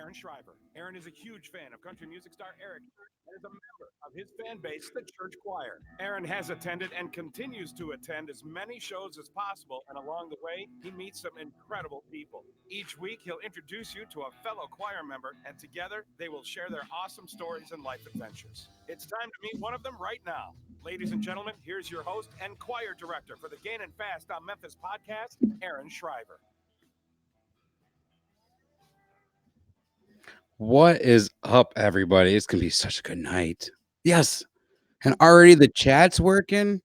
Aaron Shriver. Aaron is a huge fan of country music star Eric and is a member of his fan base, the Church Choir. Aaron has attended and continues to attend as many shows as possible, and along the way, he meets some incredible people. Each week, he'll introduce you to a fellow choir member, and together, they will share their awesome stories and life adventures. It's time to meet one of them right now. Ladies and gentlemen, here's your host and choir director for the Gainin Fast on Memphis podcast, Aaron Shriver. What is up, everybody? It's gonna be such a good night. Yes, and already the chat's working,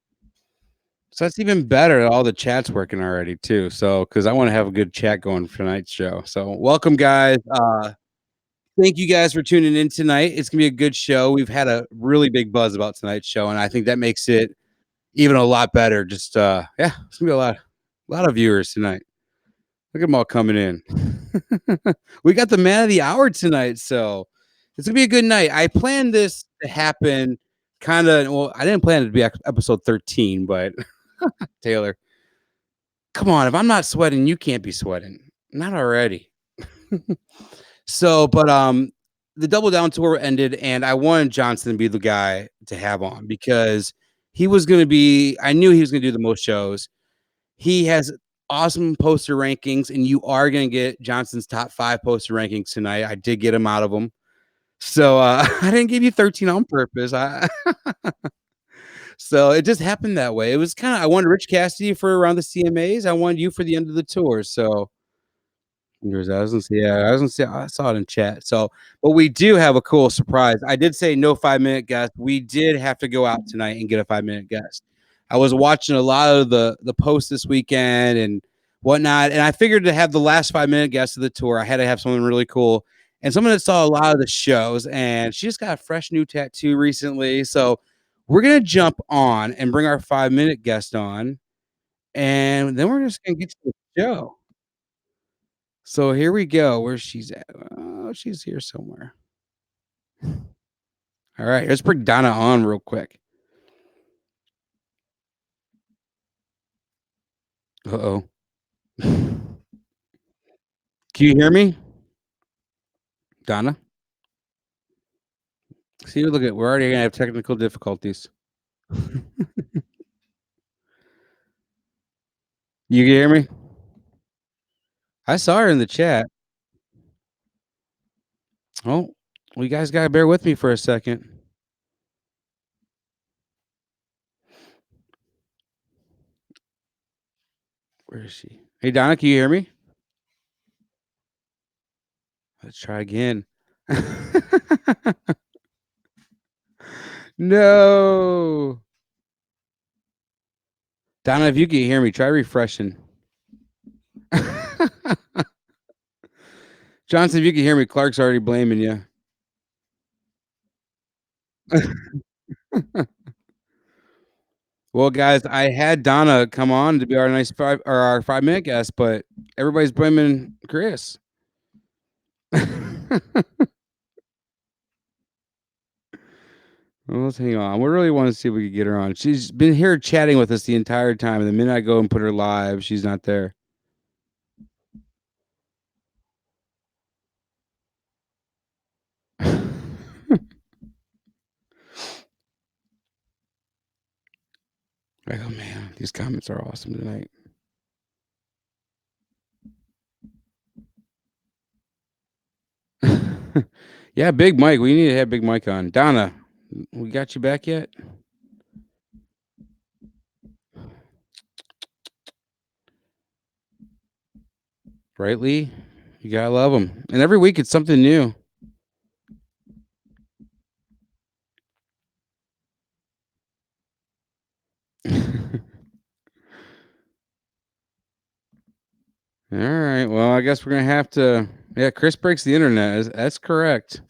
so that's even better. All the chat's working already too. So, because I want to have a good chat going for tonight's show. So, welcome, guys. Thank you guys for tuning in tonight. It's gonna be a good show. We've had a really big buzz about tonight's show, and I think that makes it even a lot better. Just yeah, it's gonna be a lot of viewers tonight. Look at them all coming in. We got the man of the hour tonight, so it's gonna be a good night. I planned this to happen kind of. Well, I didn't plan it to be episode 13, but Taylor, come on, if I'm not sweating, you can't be sweating. Not already. So, but the Double Down tour ended, and I wanted Johnson to be the guy to have on because he was gonna be. I knew he was gonna do the most shows. He has awesome poster rankings, and you are going to get Johnson's top 5 poster rankings tonight. I did get him out of them. So I didn't give you 13 on purpose. So it just happened that way. It was kind of, I wanted Rich Cassidy for around the CMAs. I wanted you for the end of the tour. So I was gonna say, yeah, I was gonna say, I saw it in chat. So, but we do have a cool surprise. I did say no 5-minute guest. We did have to go out tonight and get a 5-minute guest. I was watching a lot of the posts this weekend and whatnot, and I figured to have the last 5-minute guest of the tour, I had to have someone really cool and someone that saw a lot of the shows. And she just got a fresh new tattoo recently. So we're gonna jump on and bring our 5-minute guest on, and then we're just gonna get to the show. So here we go. Where she's at? Oh, she's here somewhere. All right, let's bring Donna on real quick. Uh-oh. Can you hear me? Donna? See, look at we're already gonna have technical difficulties. You can hear me? I saw her in the chat. Oh, well, you guys gotta bear with me for a second. Where is she? Hey Donna, can you hear me? Let's try again. No. Donna, if you can hear me, try refreshing. Johnson, if you can hear me, Clark's already blaming you. Well, guys, I had Donna come on to be our nice 5-minute guest, but everybody's blaming Chris. Well, let's hang on. We really want to see if we can get her on. She's been here chatting with us the entire time, and the minute I go and put her live, she's not there. Oh man, these comments are awesome tonight. Yeah, Big Mike. We need to have Big Mike on. Donna, we got you back yet? Right, Lee? You gotta love them. And every week it's something new. All right. Well, I guess we're gonna have to. Yeah, Chris breaks the internet. That's correct.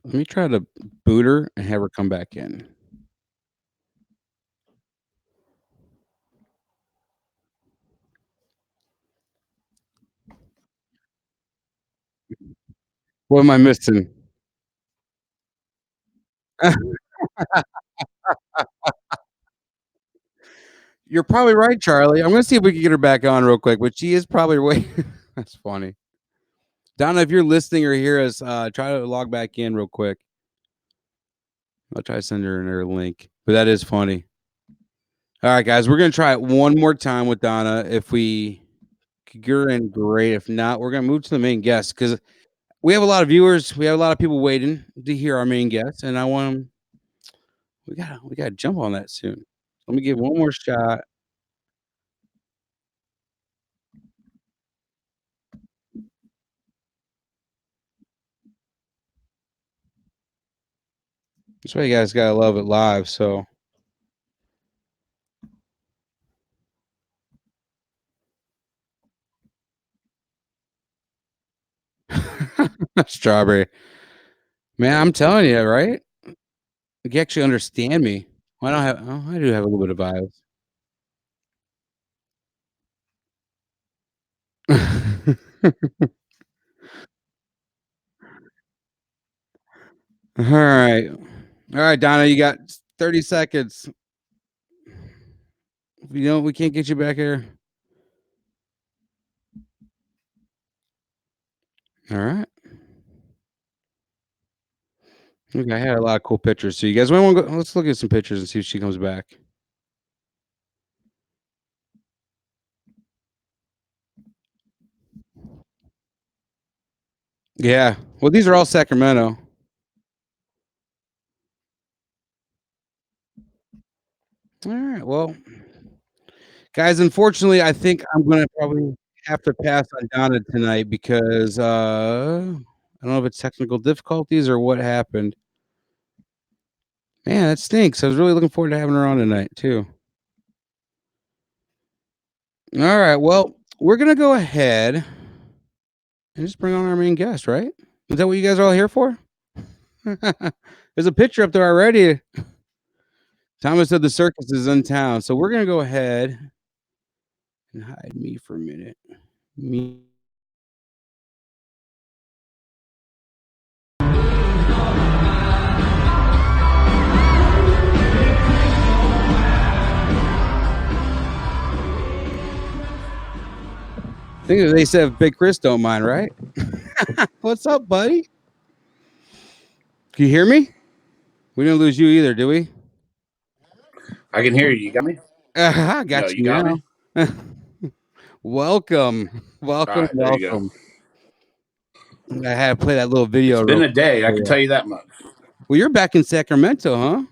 Let me try to boot her and have her come back in. What am I missing? You're probably right, Charlie. I'm gonna see if we can get her back on real quick, but she is probably way. That's funny. Donna, if you're listening or hear us, try to log back in real quick. I'll try to send her link, but that is funny. All right, guys, we're gonna try it one more time with Donna. If we could get her in, great. If not, we're gonna move to the main guest because we have a lot of viewers. We have a lot of people waiting to hear our main guest, and I want them. We gotta jump on that soon. Let me give one more shot. That's why you guys gotta love it live. So strawberry, man, I'm telling you, right? You can actually understand me. Well, I don't have. Oh, I do have a little bit of vibes. All right, Donna, you got 30 seconds. If you don't, we can't get you back here. All right. Okay, I had a lot of cool pictures. So you guys want to go? Let's look at some pictures and see if she comes back. Yeah. Well, these are all Sacramento. All right. Well, guys, unfortunately, I think I'm gonna probably have to pass on Donna tonight because I don't know if it's technical difficulties or what happened. Man, that stinks. I was really looking forward to having her on tonight too. All right. Well, we're gonna go ahead and just bring on our main guest, right? Is that what you guys are all here for? There's a picture up there already. Thomas said the circus is in town, so we're gonna go ahead and hide me for a minute. Me. I think they said Big Chris don't mind, right? What's up, buddy? Can you hear me? We didn't lose you either, do we? I can hear you. You got me? I No, got you you got me? now. Welcome, All welcome, right, there you go. welcome. I had to play that little video It's real been a quick day, I for can you. tell you that much. Well, you're back in Sacramento, huh?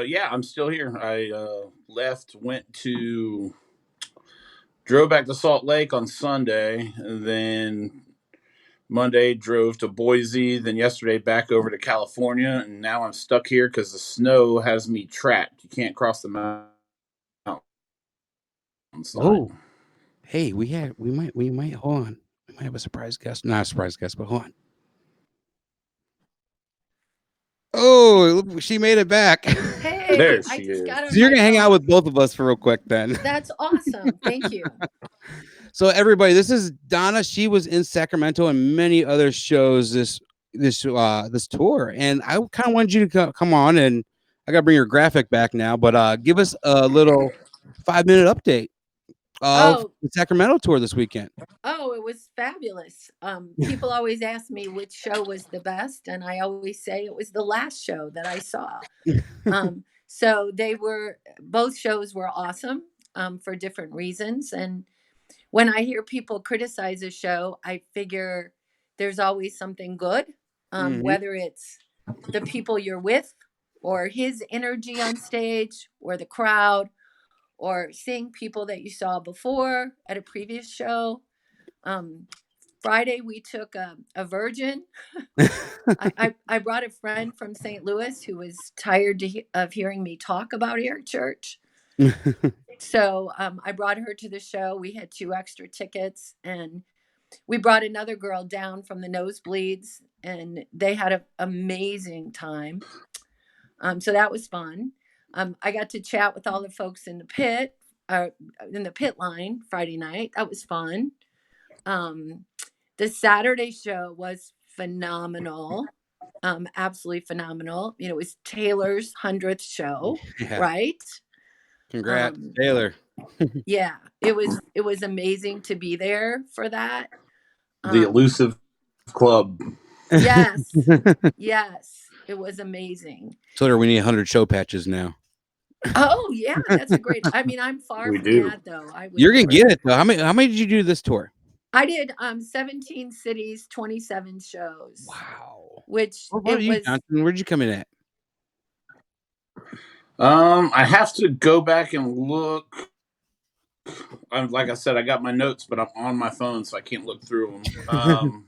Yeah, I'm still here. I drove back to Salt Lake on Sunday, and then Monday drove to Boise, then yesterday back over to California, and now I'm stuck here because the snow has me trapped. You can't cross the mountainside. Oh, hey, we might hold on. We might have a surprise guest. Not a surprise guest, but hold on. Oh, look, she made it back. Hey, There I she just is. got So on you're my gonna hang out phone. with both of us for real quick then. That's awesome. Thank you. So everybody, this is Donna. She was in Sacramento and many other shows this tour, and I kind of wanted you to come on, and I gotta bring your graphic back now, but give us a little 5-minute update of Oh, the Sacramento tour this weekend. oh, it was fabulous. People always ask me which show was the best, and I always say it was the last show that I saw. So both shows were awesome for different reasons. And when I hear people criticize a show, I figure there's always something good, Mhm. whether it's the people you're with, or his energy on stage, or the crowd, or seeing people that you saw before at a previous show. Um, Friday, we took a virgin. I brought a friend from St. Louis who was tired of hearing me talk about Eric Church. So I brought her to the show. We had 2 extra tickets, and we brought another girl down from the nosebleeds, and they had an amazing time. So that was fun. I got to chat with all the folks in the pit line Friday night. That was fun. The Saturday show was phenomenal. absolutely phenomenal. You know, it was Taylor's 100th show, Yeah. right? Congrats, Taylor. Yeah, it was amazing to be there for that. The elusive club. Yes, yes, it was amazing. So we need 100 show patches now. Oh yeah, that's a great. I mean, I'm far We from do. that though. I would You're gonna never. get it though. How many did you do this tour? I did 17 cities, 27 shows. Wow. Which What about it you, was. Johnson? Where'd you come in at? I have to go back and look. Like I said, I got my notes, but I'm on my phone, so I can't look through them.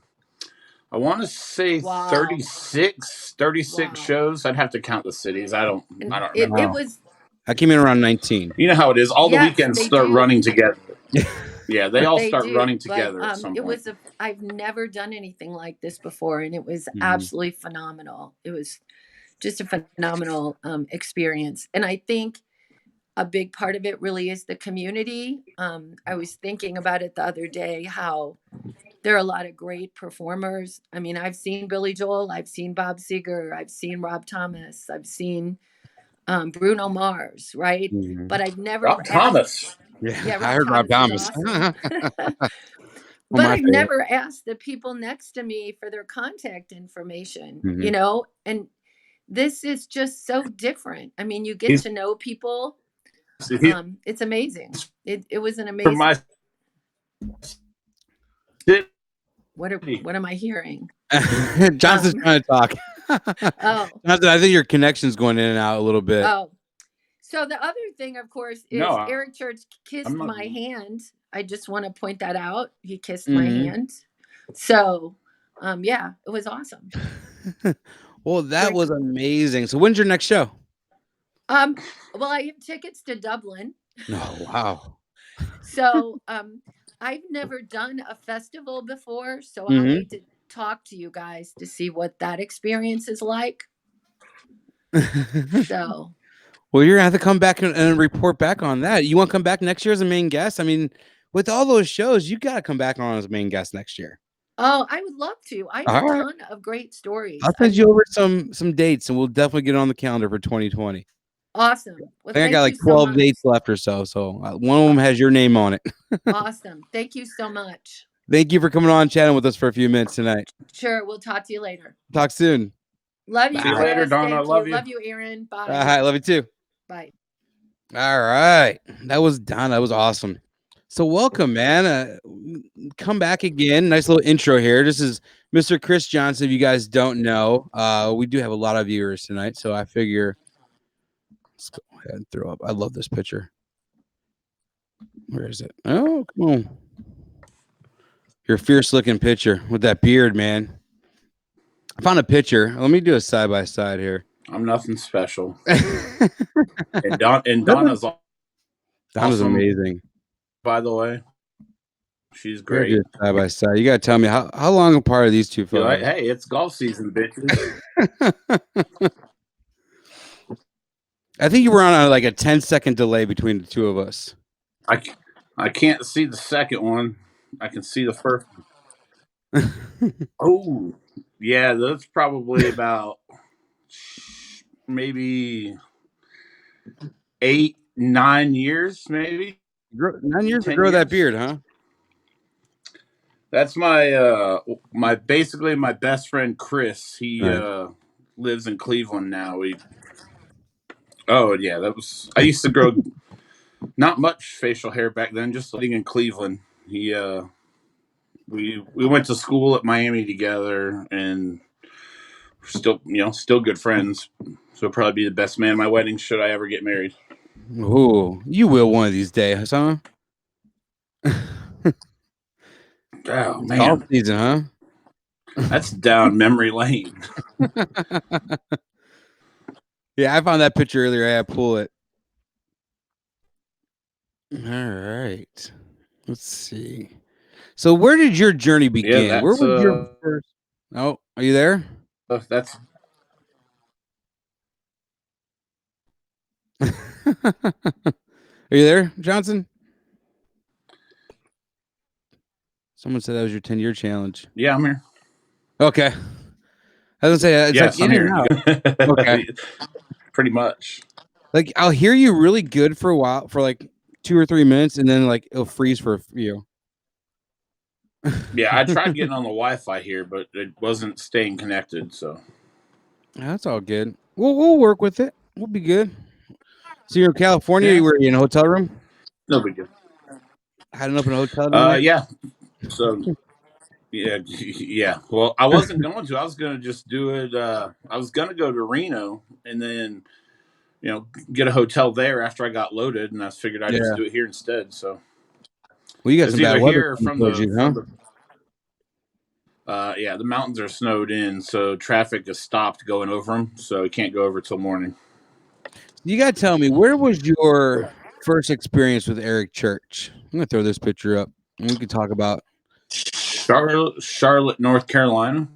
I want to say Wow. 36 Wow. shows. I'd have to count the cities. I don't remember. It was. I came in around 19. You know how it is. All the Yes, weekends they start do. running together. Yeah, they all They start do, running but together at some it point. was I've never done anything like this before, and it was Mhm. absolutely phenomenal. It was just a phenomenal experience, and I think a big part of it really is the community. I was thinking about it the other day, how there are a lot of great performers. I mean, I've seen Billy Joel, I've seen Bob Seger, I've seen Rob Thomas, I've seen Bruno Mars, right? Mhm. But I've never Rob Thomas. Yeah, Rob I heard Rob Thomas Thomas. is awesome. Well, But my I've favorite. never asked the people next to me for their contact information, you Mhm. know? And this is just so different. I mean, you get He's to know people. It's amazing. It was an from amazing. my city. What am I hearing? Johnson's trying to talk. Oh. Johnson, I think your connection's going in and out a little bit. Oh. So the other thing, of course, is No, Eric Church kissed I'm not- my hand. I just want to point that out. He kissed Mhm. my hand. So, yeah, it was awesome. Well, that was amazing. So when's your next show? Well, I have tickets to Dublin. Oh, wow. So, I've never done a festival before, so I'll Mhm. need to talk to you guys to see what that experience is like. So, Well, you're gonna have to come back and report back on that. You want to come back next year as a main guest? I mean, with all those shows, you got to come back on as a main guest next year. oh, I would love to. I have a ton of great stories. I'll send you over some dates, and we'll definitely get on the calendar for 2020. Awesome. Well, I think I got like 12 dates left or so. So one of them has your name on it. Awesome. Thank you so much. Thank you for coming on, chatting with us for a few minutes tonight. Sure. We'll talk to you later. Talk soon. Love you. See you later, Chris. Donna. Thank Love you. Love you, Aaron. Bye. Hi, love you too. Bye. All right, that was Donna. That was awesome. So welcome, man. Come back again. Nice little intro here. This is Mr. Chris Johnson. If you guys don't know, we do have a lot of viewers tonight, so I figure let's go ahead and throw up. I love this picture. Where is it? Oh, come on. Your fierce looking picture with that beard, man. I found a picture. Let me do a side by side here. I'm nothing special. and Donna's Donna's awesome, amazing. by the way. She's great. Side by side. You gotta tell me how long apart are these two photos? Like, hey, it's golf season, bitches. I think you were on like a 10-second delay between the two of us. I can't see the second one. I can see the first one. Oh, yeah, that's probably about maybe 8, 9 years, maybe. 9 years to grow that beard, huh? That's my basically my best friend Chris. He Nice. lives in Cleveland now. I used to grow not much facial hair back then, just living in Cleveland. We went to school at Miami together, and we're still good friends. So he'll probably be the best man at my wedding should I ever get married. Ooh, you will one of these days, huh? Oh man, golf season, huh? That's down memory lane. Yeah, I found that picture earlier. I had to pull it. All right, let's see. So, where did your journey begin? Yeah, Where was your first? Oh, are you there? That's. Are you there, Johnson? Someone said that was your 10-year challenge. Yeah, I'm here. Okay. I was gonna say it's Yes, like I'm in and here. out. Okay. Pretty much. Like I'll hear you really good for a while, for like 2 or 3 minutes, and then like it'll freeze for a few. Yeah, I tried getting on the Wi-Fi here, but it wasn't staying connected. So That's all good. We'll work with it. We'll be good. So you're in California. yeah, You were in a hotel room. no big deal. Hiding up in a hotel tonight. Yeah. So yeah. Well, I wasn't going to. I was going to just do it. I was going to go to Reno and then get a hotel there after I got loaded, and I figured I'd just Yeah. do it here instead. So Well, you got it's some bad either weather here or coming from towards the you, huh? the mountains are snowed in, so traffic has stopped going over them, so you can't go over till morning. You got to tell me, where was your first experience with Eric Church? I'm gonna throw this picture up, and we can talk about. Charlotte, North Carolina.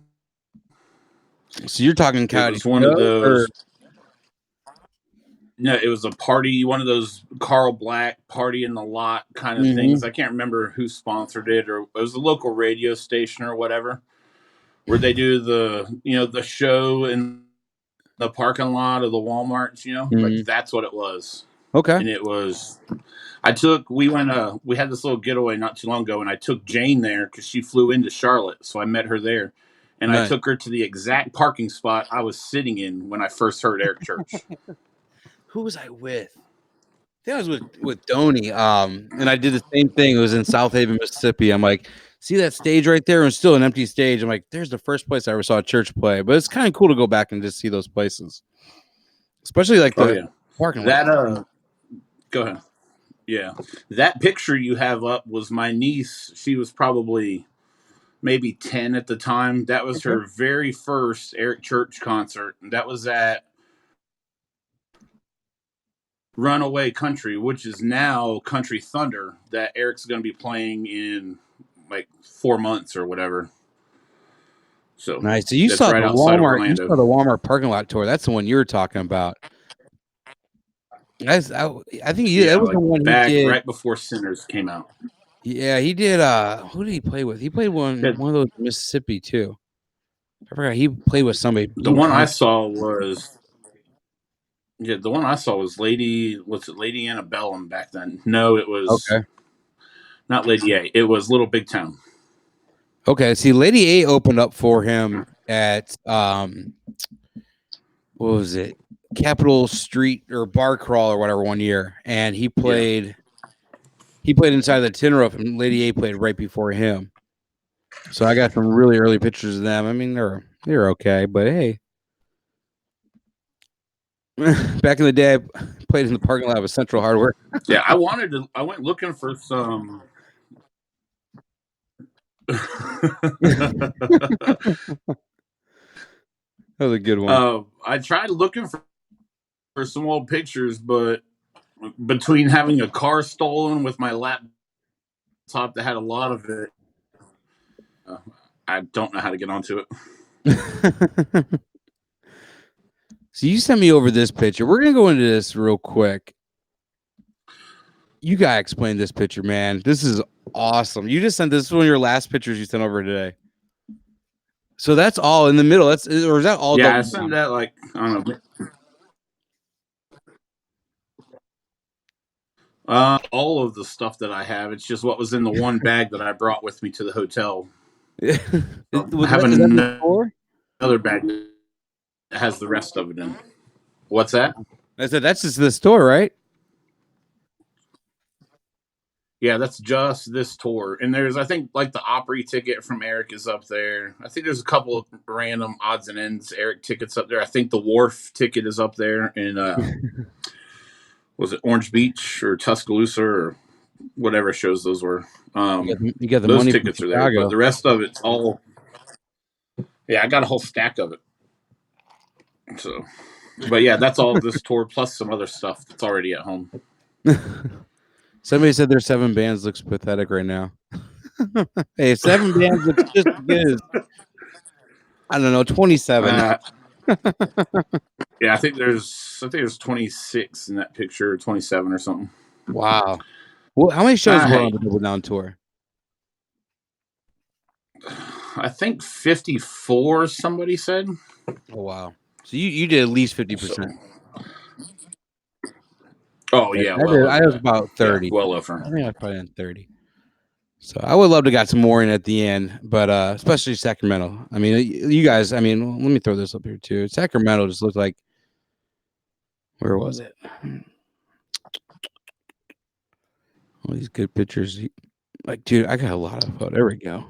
So you're talking It Coyote was one of Joe, or those. No, it was a party, one of those Carl Black party in the lot kind of things. I can't remember who sponsored it, or it was a local radio station or whatever, where they do the show in the parking lot of the Walmarts. Like that's what it was. Okay. And it was. We had this little getaway not too long ago, and I took Jane there because she flew into Charlotte, so I met her there, and Nice. I took her to the exact parking spot I was sitting in when I first heard Eric Church. Who was I with? I think I was with Donnie. And I did the same thing. It was in South Haven, Mississippi. I'm like, see that stage right there? And still an empty stage. I'm like, there's the first place I ever saw a church play. But it's kind of cool to go back and just see those places, especially like the parking lot. Go ahead. Yeah, that picture you have up was my niece. She was probably maybe 10 at the time. That was her very first Eric Church concert. And that was at Runaway Country, which is now Country Thunder, that Eric's going to be playing in like 4 months or whatever. So nice. So you saw right the Walmart. You saw the Walmart parking lot tour. That's the one you were talking about. I think that was the one he did right before Sinners came out. Yeah, he did. Who did he play with? He played one of those in Mississippi too. I forgot. He played with somebody. The one I saw was Lady. Was it Lady Antebellum back then? No, it was not Lady A. It was Little Big Town. Okay, see, Lady A opened up for him at what was it? Capitol Street or Bar Crawl or whatever one year, and he played. He played inside the tin roof, and Lady A played right before him. So I got some really early pictures of them. I mean, they're okay, but hey, back in the day, I played in the parking lot of Central Hardware. Yeah, I went looking for some. That was a good one. I tried looking for some old pictures, but between having a car stolen with my laptop that had a lot of it, I don't know how to get onto it. So you sent me over this picture. We're gonna go into this real quick. You gotta explain this picture, man. This is awesome. You just sent this is one of your last pictures you sent over today. So that's all in the middle. Or is that all? Yeah, I sent that like I don't know. All of the stuff that I have. It's just what was in the one bag that I brought with me to the hotel. I have another bag that has the rest of it in. What's that? I said that's just the store, right? Yeah, that's just this tour. And there's, I think, like the Opry ticket from Eric is up there. I think there's a couple of random odds and ends Eric tickets up there. I think the Wharf ticket is up there. And was it Orange Beach or Tuscaloosa or whatever shows those were? You got the those money tickets are there. But the rest of it's all. Yeah, I got a whole stack of it. So, but yeah, that's all of this tour plus some other stuff that's already at home. Somebody said their 7 bands looks pathetic right now. Hey, 7 bands looks just as good as, I don't know, 27. Yeah, I think there's 26 in that picture, 27 or something. Wow. Well, how many shows were on the Double Down tour? I think 54. Somebody said. Oh wow! So you did at least So, 50%. oh yeah, I well did. over I was that. about Yeah, 30. well over. I think I was probably in 30. So I would love to got some more in at the end, but especially Sacramento. I mean, you guys. I mean, let me throw this up here too. Sacramento just looked like, where was it? All these good pictures. Like, dude, I got a lot of photos. There we go.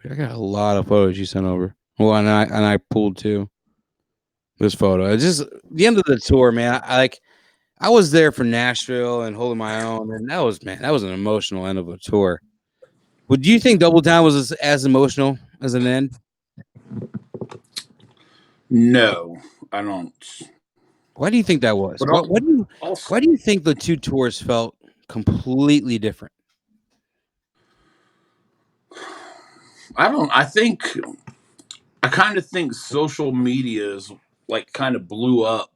I got a lot of photos you sent over. Well, and I pulled too. This photo. It's just the end of the tour, man. I was there for Nashville and holding my own, and that was an emotional end of a tour. Would you think Double Down was as emotional as an end? No, I don't. Why do you think that was? But also, Why do you think the two tours felt completely different? I don't. I kind of think social media is like kind of blew up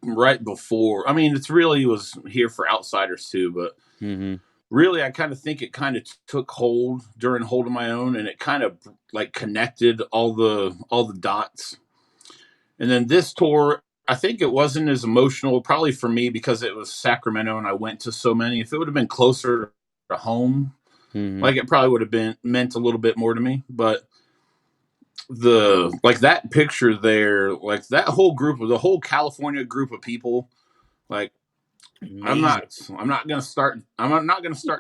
right before. I mean, it's really was here for outsiders too, but Mm-hmm. really, I kind of think it kind of took hold during Hold of My Own, and it kind of like connected all the dots. And then this tour, I think it wasn't as emotional, probably for me because it was Sacramento and I went to so many. If it would have been closer to home, Mm-hmm. like it probably would have been meant a little bit more to me. But the like that picture there, like that whole group of the whole California group of people, like Amazing. I'm not gonna start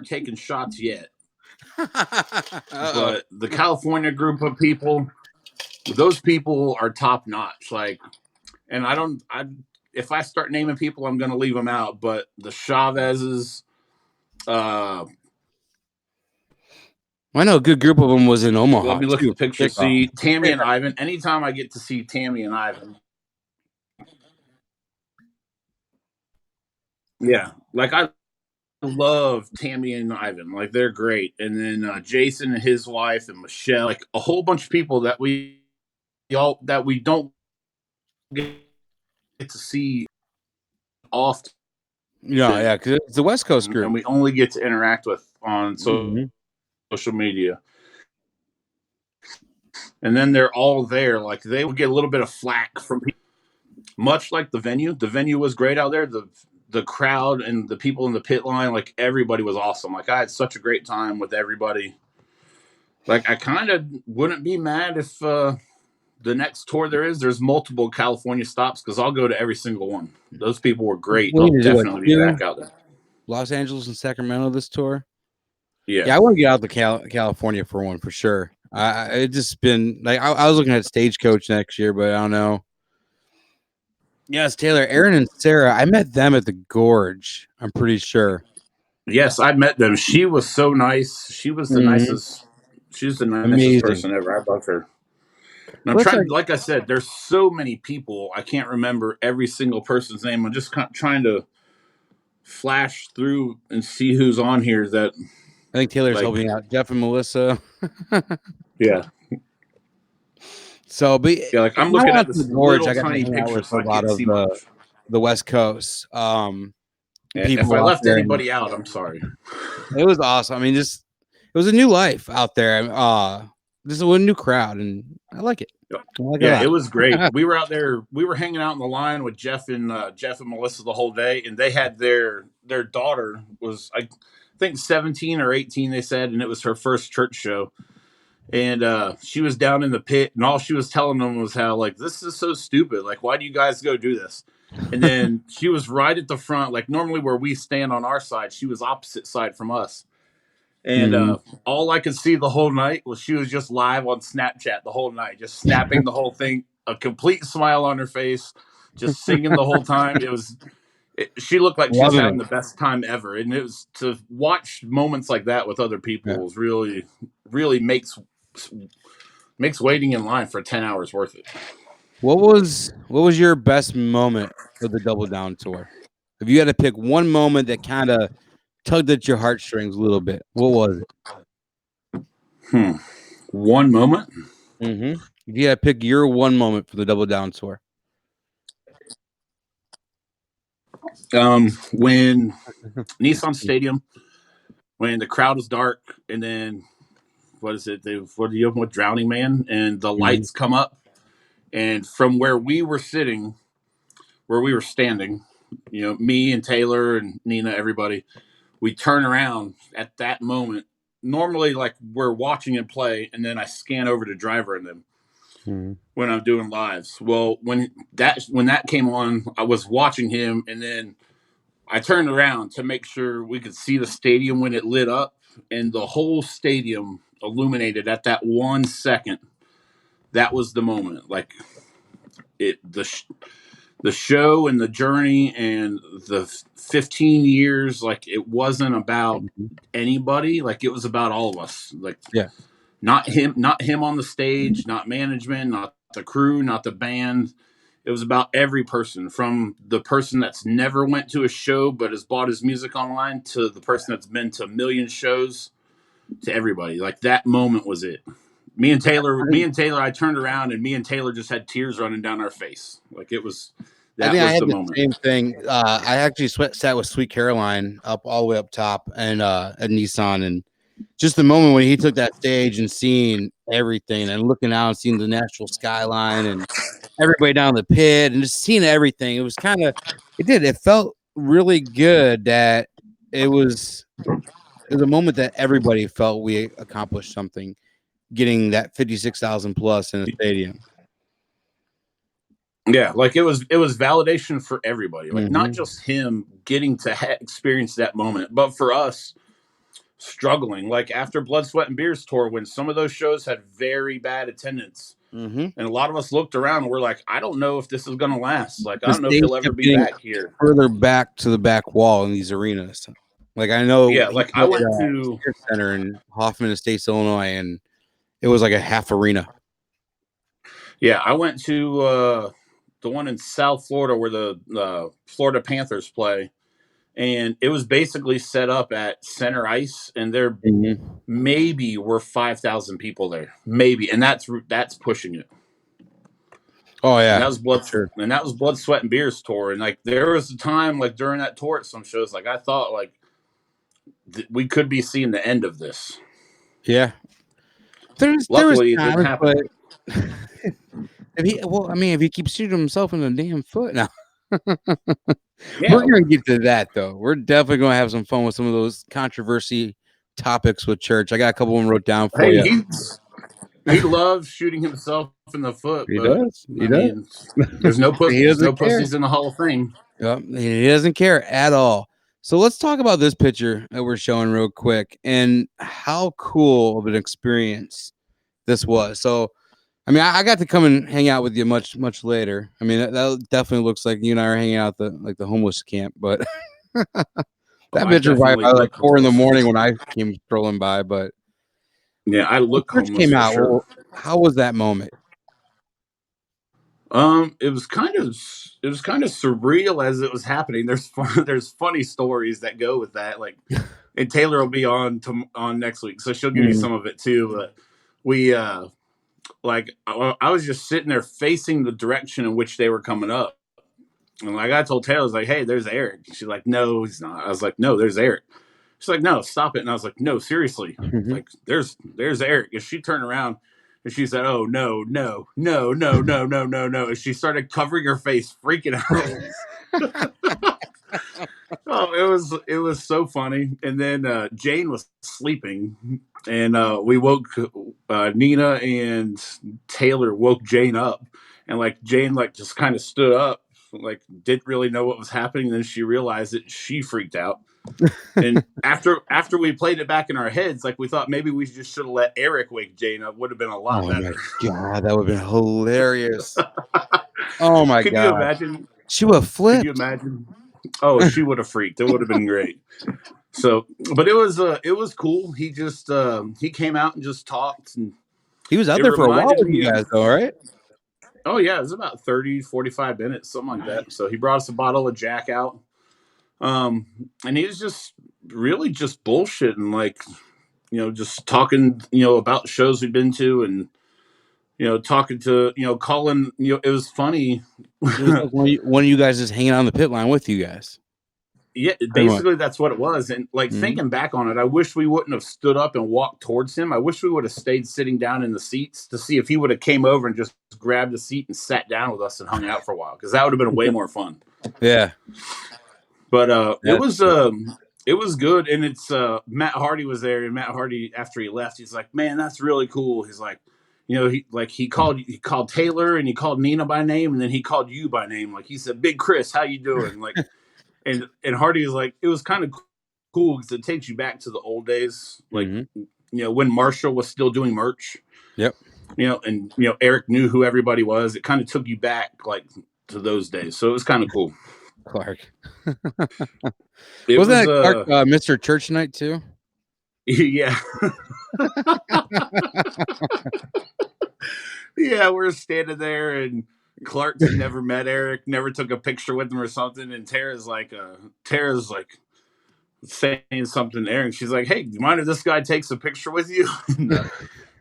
taking shots yet. Uh-oh. But the California group of people, those people are top notch. Like, and if I start naming people, I'm gonna leave them out. But the Chavezes, I know a good group of them was in let Omaha me look at too. the picture. Kickoff. See Tammy and Ivan. Anytime I get to see Tammy and Ivan, yeah, like I love Tammy and Ivan. Like they're great. And then Jason and his wife and Michelle, like a whole bunch of people that we don't get to see often, Yeah, because it's the West Coast and group. we only get to interact with on Mm-hmm. social media. And then they're all there. Like they would get a little bit of flack from people, much like the venue. The venue was great out there. The crowd and the people in the pit line, like everybody was awesome. Like I had such a great time with everybody. Like I kind of wouldn't be mad if the next tour there's multiple California stops because I'll go to every single one. Those people were great. We I'll need to do like definitely be back out there. Los Angeles and Sacramento this tour. Yeah. Yeah, I want to get out to California for one for sure. It just been like I was looking at Stagecoach next year, but I don't know. Yes, Taylor, Aaron, and Sarah. I met them at the Gorge. I'm pretty sure. Yes, I met them. She was so nice. She was the Mm-hmm. nicest. She's the nicest Amazing. person ever. I love her. And I'm Looks trying, like I said, there's so many people. I can't remember every single person's name. I'm just trying to flash through and see who's on here. That I think Taylor's like, helping out Jeff and Melissa. yeah, So, but yeah. Like I'm when I looking went at to the this Gorge, little I got to tiny hang out picture, with so a I lot can't of see much. the West Coast If I people out left there, and anybody out, I'm sorry. it was awesome. I mean, just it was a new life out there. This is a new crowd, and I like it. I like Yeah, it it a was great. lot. We were out there. We were hanging out in the line with Jeff and Melissa the whole day, and they had their daughter was I think 17 or 18. They said, and it was her first church show. And she was down in the pit, and all she was telling them was how like this is so stupid. Like, why do you guys go do this? And then she was right at the front, like normally where we stand on our side, she was opposite side from us. And Mhm. all I could see the whole night was she was just live on Snapchat the whole night, just snapping the whole thing, a complete smile on her face, just singing the whole time. She looked like she was Loving having it. the best time ever. And it was to watch moments like that with other Yeah. people is really makes waiting in line for 10 hours worth it. What was your best moment of the Double Down tour? If you had to pick one moment that kind of tugged at your heartstrings a little bit, what was it? One moment. Mm-hmm. If you had to pick your one moment for the Double Down tour, When Nissan Stadium, when the crowd was dark, and then what is it? What do you have with Drowning Man, and the Mhm. lights come up, And from where we were standing, me and Taylor and Nina, everybody, we turn around at that moment. Normally, like, we're watching it play, and then I scan over to Driver and them when I'm doing lives. Well, when that came on, I was watching him, and then I turned around to make sure we could see the stadium when it lit up, and the whole stadium illuminated at that 1 second. That was the moment. Like, the show and the journey and the 15 years, like, it wasn't about anybody, like, it was about all of us. Like, not him on the stage, not management, not the crew, not the band. It was about every person, from the person that's never went to a show but has bought his music online, to the person that's been to a million shows, to everybody. Like, that moment was it. Me and Taylor, I turned around, and me and Taylor just had tears running down our face. Like, it was, I that think I was had the the moment. same thing. I actually sat with Sweet Caroline up all the way up top and at Nissan, and just the moment when he took that stage and seeing everything and looking out and seeing the natural skyline and everybody down the pit and just seeing everything. It was it felt really good that it was a moment that everybody felt we accomplished something, getting that 56,000 plus in a stadium. Yeah, like, it was validation for everybody. Like, not just him getting to experience that moment, but for us struggling. Like, after Blood, Sweat, and Beers tour, when some of those shows had very bad attendance, and a lot of us looked around and we're like, I don't know if this is going to last. Like, I don't know if he'll ever be back here. Further back to the back wall in these arenas. Like, I know, like, I went to Center in Hoffman Estates, Illinois, and it was like a half arena. Yeah, I went to the one in South Florida where the Florida Panthers play, and it was basically set up at center ice, and there maybe were 5,000 people there, maybe, and that's pushing it. Oh yeah, and that was Blood, Sweat, and Beers tour, and like, there was a time, like, during that tour at some shows, like, I thought, like, we could be seeing the end of this. Yeah, Luckily, there was it didn't happen. If he keeps shooting himself in the damn foot now. Yeah. We're gonna get to that though. We're definitely gonna have some fun with some of those controversy topics with church. I got a couple of them wrote down for you. He loves shooting himself in the foot. He but, does. I mean, there's no pussies in the Hall of Fame. Yep, he doesn't care at all. So let's talk about this picture that we're showing real quick and how cool of an experience this was. So, I mean, I got to come and hang out with you much later. I mean, that definitely looks like you and I are hanging out at the homeless camp, but that picture by like 4 a.m. when I came strolling by. But yeah, I look homeless. Came out. Sure. Well, how was that moment? It was kind of surreal as it was happening. There's funny stories that go with that. Like, and Taylor will be on next week, so she'll give you some of it too. But we like, I was just sitting there facing the direction in which they were coming up, and like, I told Taylor, I was like, "Hey, there's Eric." She's like, "No, he's not." I was like, "No, there's Eric." She's like, "No, stop it." And I was like, "No, seriously." Like, there's Eric. And she turned around and she said, "Oh, no, no, no, no, no, no, no, no." And she started covering her face, freaking out. Oh, it was so funny. And then Jane was sleeping, and we woke Nina and Taylor woke Jane up, and like, Jane, like, just kind of stood up, like, didn't really know what was happening. And then she realized it. She freaked out. And after we played it back in our heads, like, we thought maybe we just should have let Eric wake Jane up. Would have been a lot better. My God, that would have been hilarious. Oh my God. Could you imagine? She would have flipped. Could you imagine? Oh, she would have freaked. It would have been great. So, but it was cool. He just he came out and just talked, and he was out there for a while with you guys though, right? Oh yeah, it was about 30, 45 minutes, something like that. So he brought us a bottle of Jack out. And he was just really just bullshitting, like, just talking, about shows we've been to, and, talking to, calling, it was funny. It was like one of you guys is hanging on the pit line with you guys. Yeah, Pretty much. basically that's what it was. And like thinking back on it, I wish we wouldn't have stood up and walked towards him. I wish we would have stayed sitting down in the seats to see if he would have came over and just grabbed a seat and sat down with us and hung out for a while, because that would have been way more fun. Yeah. But That's it was good. And it's Matt Hardy was there, and Matt Hardy, after he left, he's like, man, that's really cool. He's like, you know, he called Taylor and he called Nina by name, and then he called you by name. Like, he said, Big Chris, how you doing? Like, and Hardy was like, it was kind of cool because it takes you back to the old days, like you know, when Marshall was still doing merch. Yep. You know, and you know, Eric knew who everybody was. It kind of took you back like to those days, so it was kind of cool. Clark. It Wasn't was that Clark, Mr. Church Night too? yeah. Yeah, we're standing there, and Clark's never met Eric, never took a picture with him or something, and Tara's like saying something to Eric. She's like, hey, do you mind if this guy takes a picture with you?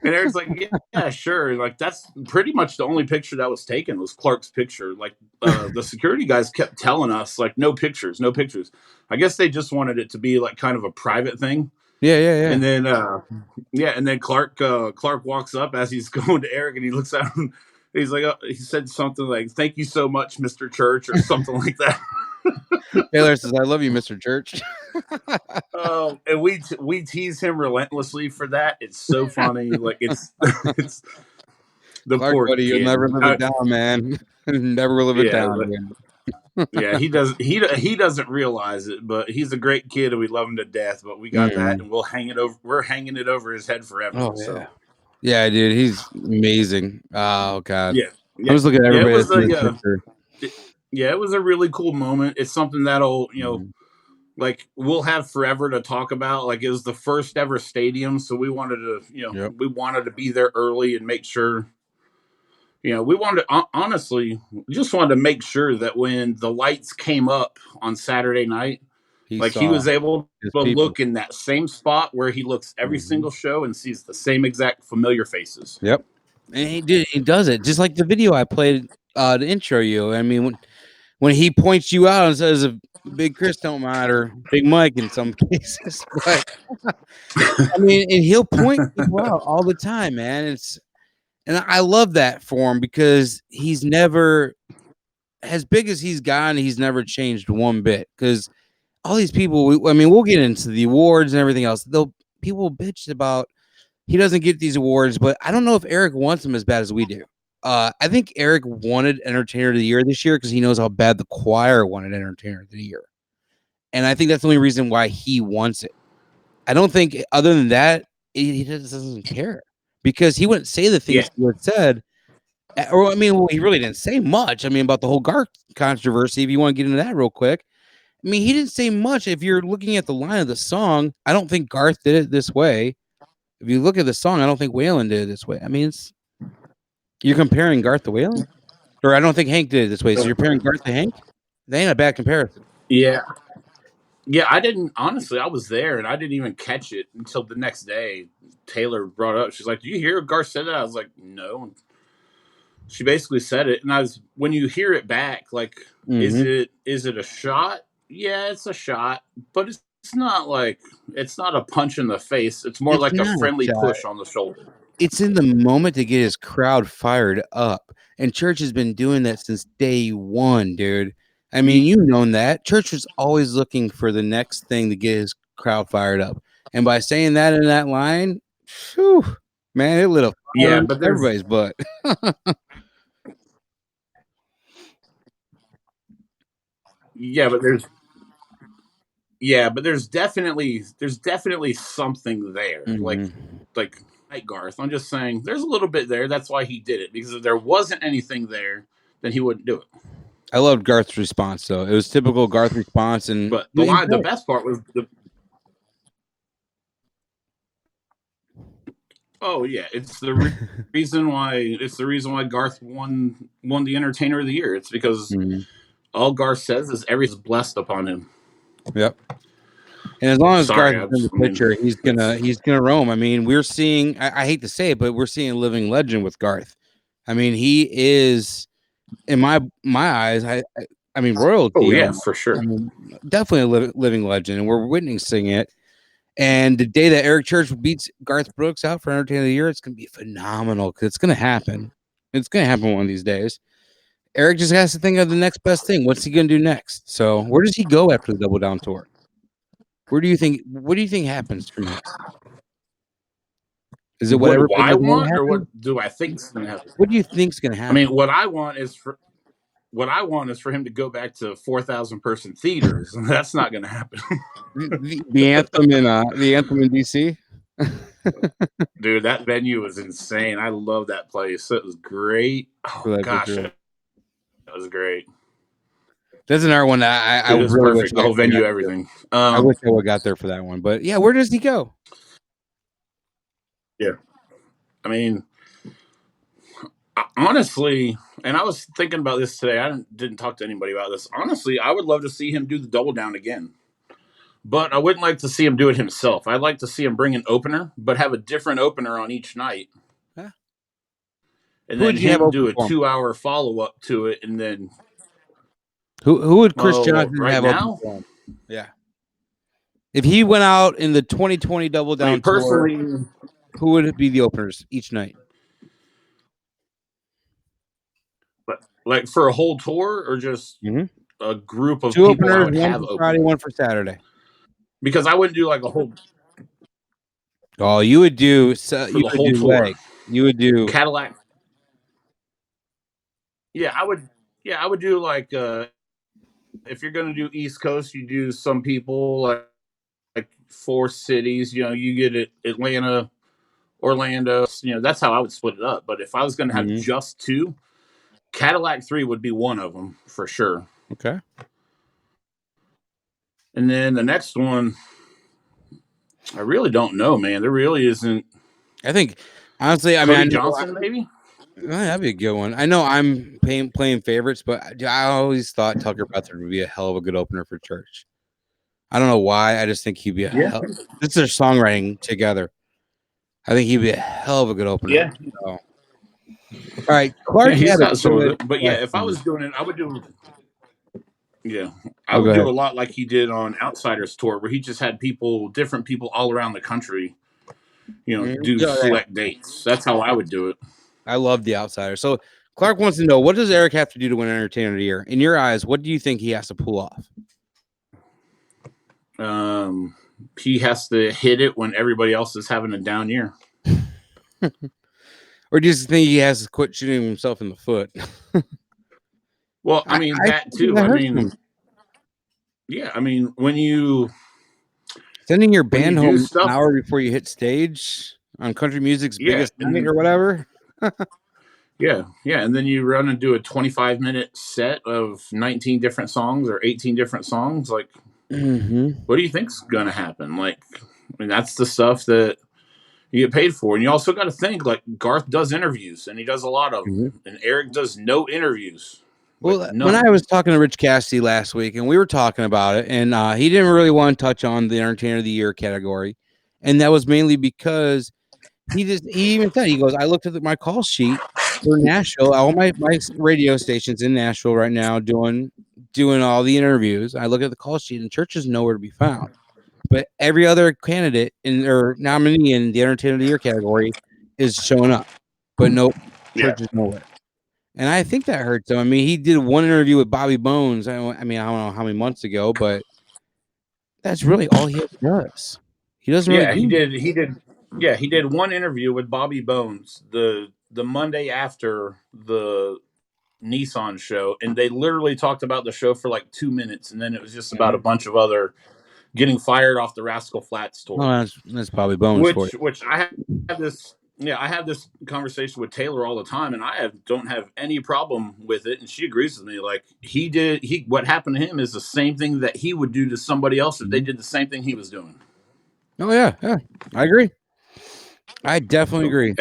And Eric's like, yeah, sure. Like, that's pretty much the only picture that was taken was Clark's picture. Like, the security guys kept telling us, like, no pictures, no pictures. I guess they just wanted it to be like kind of a private thing. Yeah. And then and then Clark walks up as he's going to Eric, and he looks at him. He's like, he said something like, thank you so much, Mr. Church, or something like that. Taylor says, I love you, Mr. Church. Oh, and we tease him relentlessly for that. It's so funny. Like, it's the Clark, poor buddy, kid. you'll never live it down, man. Never live it down, man. Yeah, he doesn't realize it, but he's a great kid and we love him to death. But we got that, and we're hanging it over his head forever. Oh, so. Yeah, dude, he's amazing. Oh God. Yeah. I was looking at everybody. It was a really cool moment. It's something that'll, you know, like, we'll have forever to talk about. Like, it was the first ever stadium, so we wanted to, you know, we wanted to be there early and make sure. You know, we wanted to, honestly, just wanted to make sure that when the lights came up on Saturday night, he was able to look in that same spot where he looks every single show and sees the same exact familiar faces. Yep. And he does it just like the video I played to intro you. I mean, when he points you out and says, Big Chris don't matter, Big Mike in some cases, but I mean, and he'll point people out all the time, man. And I love that for him, because he's never, as big as he's gotten, he's never changed one bit. Because all these people, we'll get into the awards and everything else. People bitch about he doesn't get these awards, but I don't know if Eric wants them as bad as we do. I think Eric wanted Entertainer of the Year this year because he knows how bad the choir wanted Entertainer of the Year. And I think that's the only reason why he wants it. I don't think, other than that, he just doesn't care. Because he wouldn't say the things he had said. Or, he really didn't say much. About the whole Garth controversy, if you want to get into that real quick. He didn't say much. If you're looking at the line of the song, I don't think Garth did it this way. If you look at the song, I don't think Waylon did it this way. You're comparing Garth to Waylon? Or I don't think Hank did it this way. So you're comparing Garth to Hank? That ain't a bad comparison. Yeah. Yeah, I didn't, honestly, I was there and I didn't even catch it until the next day. Taylor brought it up. She's like, "Do you hear Garth said that?" I was like, "No." She basically said it, and when you hear it back, like, is it a shot? Yeah, it's a shot, but it's not a punch in the face. It's more like a friendly push on the shoulder. It's in the moment to get his crowd fired up, and Church has been doing that since day one, dude. You've known that. Church was always looking for the next thing to get his crowd fired up. And by saying that in that line, whew, man, it lit a fire but everybody's butt. but there's definitely something there. Like Garth. I'm just saying there's a little bit there. That's why he did it, because if there wasn't anything there, then he wouldn't do it. I loved Garth's response, though. It was typical Garth response, but the best part was oh yeah, it's the reason why Garth won the Entertainer of the Year. It's because all Garth says is everything's blessed upon him. Yep. And as long as Garth is in the picture, he's gonna roam. We're seeing, I hate to say it, but we're seeing a living legend with Garth. He is, in my eyes, I mean, royalty. Oh yeah, almost. for sure. I mean, definitely a living legend, and we're witnessing it. And the day that Eric Church beats Garth Brooks out for Entertainer of the Year, it's going to be phenomenal because it's going to happen. It's going to happen one of these days. Eric just has to think of the next best thing. What's he going to do next? So where does he go after the Double Down tour? What do you think happens from here? Is it What whatever do I want, or happen? what do I think is going to happen? What do you think's going to I happen? mean, what I want is for him to go back to 4,000 person theaters, and that's not going to happen. the anthem in DC. Dude, that venue was insane. I love that place. It was great. Oh gosh, that was great. That's another one that I Dude, it was really perfect. wish The whole venue, everything. I wish I would have got there for that one. But yeah, where does he go? Yeah, I mean, honestly, and I was thinking about this today. I didn't talk to anybody about this. Honestly, I would love to see him do the Double Down again. But I wouldn't like to see him do it himself. I'd like to see him bring an opener, but have a different opener on each night. Huh? And then him do a 2-hour follow-up to it, and then... Who would Chris Johnson right have now? open for him? Yeah. If he went out in the 2020 Double Down tour, who would be the openers each night? But like for a whole tour, or just a group of 2 people openers, I would have one for Friday, one for Saturday. Because I wouldn't do like a whole... Oh, you would do... for the whole tour. You would do... Cadillac. Yeah, I would do like... if you're going to do East Coast, you do some people like 4 cities. You know, you get it, Atlanta, Orlando. You know, that's how I would split it up. But if I was going to have just 2, Cadillac 3 would be one of them for sure. Okay. And then the next one, I really don't know, man. There really isn't. I think, honestly, Cody Johnson, maybe? That'd be a good one. I know I'm playing favorites, but I always thought Tucker Beathard would be a hell of a good opener for Church. I don't know why. I just think he'd be This is their songwriting together. I think he'd be a hell of a good opener. Yeah. So. All right, Clark. Yeah, but yeah, if I was doing it, I would do. Yeah, I would do a lot like he did on Outsiders Tour, where he just had different people all around the country, you know, do select dates. That's how I would do it. I love the Outsiders. So Clark wants to know, what does Eric have to do to win Entertainer of the Year? In your eyes, what do you think he has to pull off? He has to hit it when everybody else is having a down year. Or do you think he has to quit shooting himself in the foot? Well, I mean, that too. I mean, yeah, I mean, when you sending your band home an hour before you hit stage on country music's biggest night or whatever. Yeah. And then you run and do a 25-minute set of 19 different songs or 18 different songs. Like, what do you think's going to happen? Like, I mean, that's the stuff that you get paid for. And you also got to think, like, Garth does interviews, and he does a lot of them. And Eric does no interviews. Well, when I was talking to Rich Cassidy last week, and we were talking about it, and he didn't really want to touch on the Entertainer of the Year category. And that was mainly because he even said, he goes, I looked at my call sheet for Nashville, all my radio stations in Nashville right now doing all the interviews. I look at the call sheet, and Church is nowhere to be found. But every other candidate or nominee in the Entertainer of the Year category is showing up. But no, Church is nowhere. And I think that hurts him. I mean, he did one interview with Bobby Bones. I mean, I don't know how many months ago, but that's really all he does. He doesn't really. He did one interview with Bobby Bones the Monday after the Nissan show, and they literally talked about the show for like 2 minutes, and then it was just about a bunch of other getting fired off the Rascal Flatts tour. Oh, that's Bobby Bones. Which I have this. Yeah, I have this conversation with Taylor all the time, and I don't have any problem with it, and she agrees with me. Like, what happened to him is the same thing that he would do to somebody else if they did the same thing he was doing. Oh yeah, I agree. I definitely agree.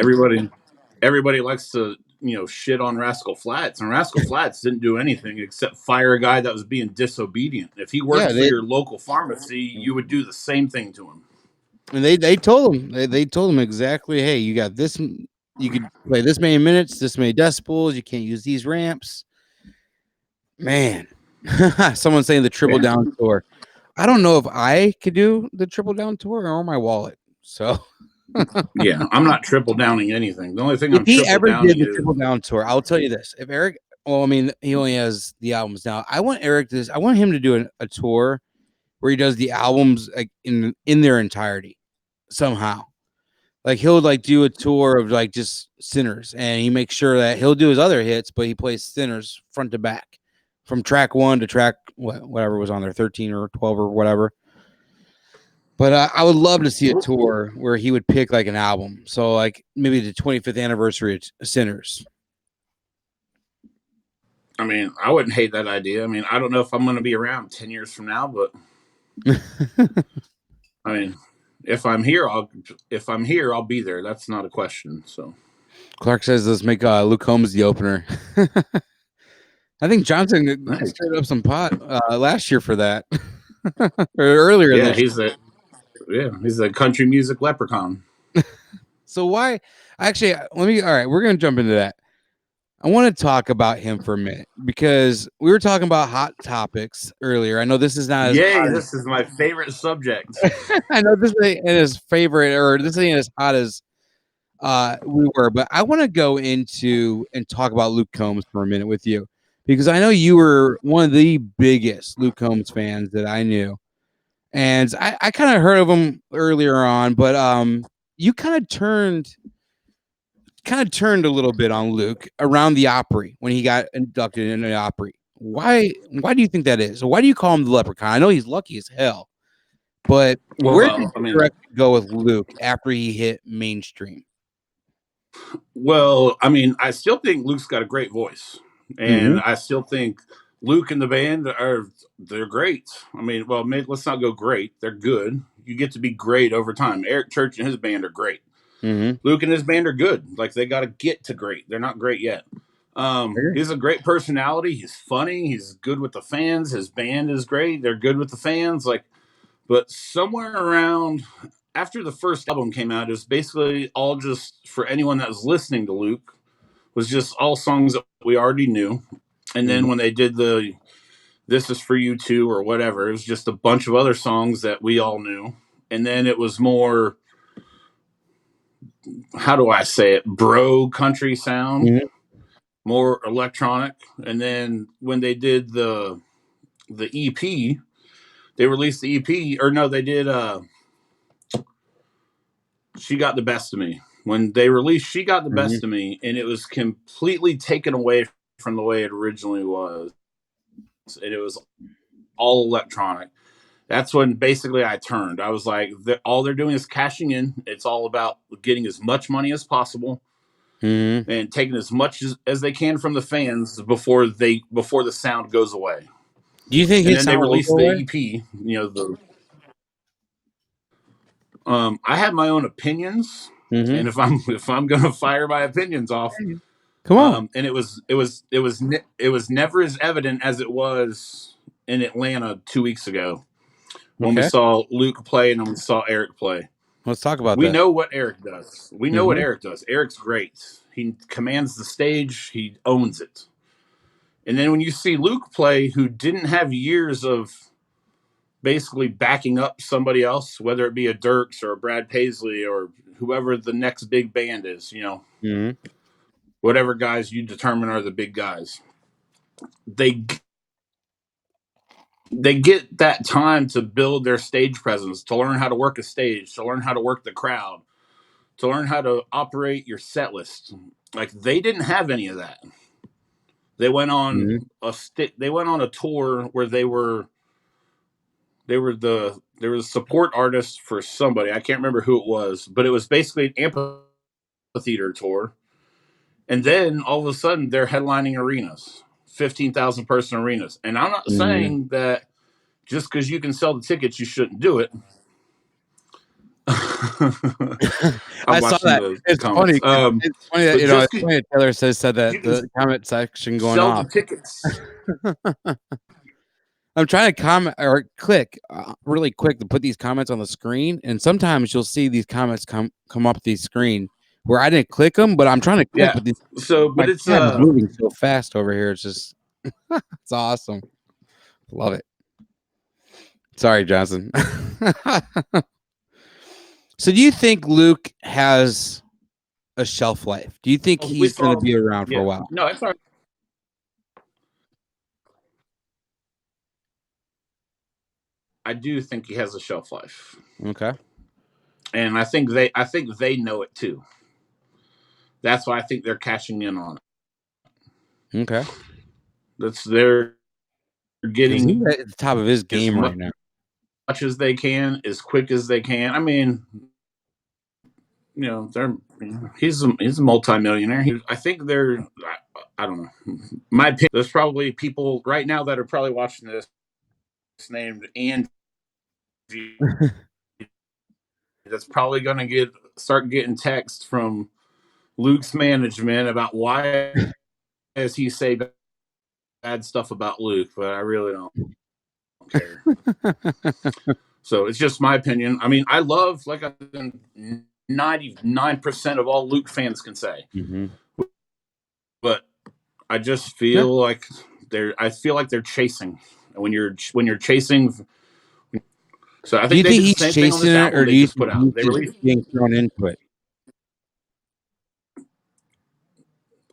Everybody likes to, shit on Rascal Flatts, and Rascal Flatts didn't do anything except fire a guy that was being disobedient. If he worked for your local pharmacy, you would do the same thing to him. And they told him, they told him exactly, hey, you got this, you could play this many minutes, this many decibels, you can't use these ramps. Man, Someone saying the triple down tour. I don't know if I could do the triple down tour or my wallet. So Yeah, I'm not triple downing anything. The only thing if I'm he triple ever downing did the is triple down tour, I'll tell you this: if Eric, well, I mean, he only has the albums now. I want I want him to do a tour where he does the albums like in their entirety somehow. Like he'll like do a tour of like just Sinners, and he makes sure that he'll do his other hits, but he plays Sinners front to back, from track 1 to track whatever was on there, 13 or 12 or whatever. But I would love to see a tour where he would pick like an album. So like maybe the 25th anniversary of Sinners. I mean, I wouldn't hate that idea. I mean, I don't know if I'm going to be around 10 years from now, but I mean, if I'm here, I'll be there. That's not a question. So Clark says, let's make Luke Combs the opener. I think Johnson stirred up some pot last year for that. Or earlier yeah, this year. he's a country music leprechaun. So why? Actually, all right, we're going to jump into that. I want to talk about him for a minute because we were talking about hot topics earlier. I know this is not This is my favorite subject. I know this ain't his favorite, or this ain't as hot as we were, but I want to go into and talk about Luke Combs for a minute with you because I know you were one of the biggest Luke Combs fans that I knew. And I kind of heard of him earlier on, but you kind of turned a little bit on Luke around the Opry when he got inducted into the Opry. Why do you think that is? Why do you call him the leprechaun? I know he's lucky as hell, but where did you go with Luke after he hit mainstream? Well, I mean, I still think Luke's got a great voice, and I still think Luke and the band they're great. I mean, well, let's not go great. They're good. You get to be great over time. Eric Church and his band are great. Luke and his band are good. Like they got to get to great. They're not great yet. He's a great personality. He's funny. He's good with the fans. His band is great. They're good with the fans. But somewhere around after the first album came out, it was basically all just for anyone that was listening to Luke was just all songs that we already knew. And then when they did the This Is For You Too or whatever, it was just a bunch of other songs that we all knew. And then it was more, how do I say it, bro country sound, more electronic. And then when they did the EP, they released the EP, or no, they did She Got the Best of Me. When they released She Got the Best of Me, and it was completely taken away from the way it originally was. And it was all electronic. That's when basically I turned. I was like, all they're doing is cashing in. It's all about getting as much money as possible and taking as much as they can from the fans before the sound goes away. Do you think? And then they released the EP. You know, I have my own opinions, and if I'm gonna fire my opinions off, come on. And it was never as evident as it was in Atlanta 2 weeks ago when we saw Luke play and we saw Eric play. Let's talk about that. We know what Eric does. We know what Eric does. Eric's great. He commands the stage. He owns it. And then when you see Luke play, who didn't have years of basically backing up somebody else, whether it be a Dirks or a Brad Paisley or whoever the next big band is, you know, whatever guys you determine are the big guys, they get that time to build their stage presence, to learn how to work a stage, to learn how to work the crowd, to learn how to operate your set list. Like they didn't have any of that. They went on they went on a tour where they were the support artist for somebody. I can't remember who it was, but it was basically an amphitheater tour. And then all of a sudden they're headlining arenas, 15,000 person arenas. And I'm not saying that just because you can sell the tickets, you shouldn't do it. I saw that. It's funny. It's funny that, it's funny that Taylor said that the comment section going sell off. The tickets. I'm trying to comment or click really quick to put these comments on the screen, and sometimes you'll see these comments come up the screen where I didn't click them, but I'm trying to click. Yeah. But it's moving so fast over here. It's just it's awesome. Love it. Sorry, Johnson. So do you think Luke has a shelf life? Do you think he's going to be around for a while? No, it's all right. I do think he has a shelf life. Okay. And I think they know it too. That's why I think they're cashing in on it. Okay. They're getting he's at the top of his game right now. Much as they can, as quick as they can. I mean, you know, he's a multimillionaire. I think I don't know. My opinion, there's probably people right now that are probably watching this named Andy that's probably going to start getting texts from Luke's management about why does he say bad stuff about Luke, but I really don't care. So it's just my opinion. I mean, I love, like I said, 99% of all Luke fans can say. Mm-hmm. But I just feel like they're chasing. When you're chasing, so I think do you they think did he's the same thing on chasing this it, album or they do you just put out. think They he's released. being thrown into it?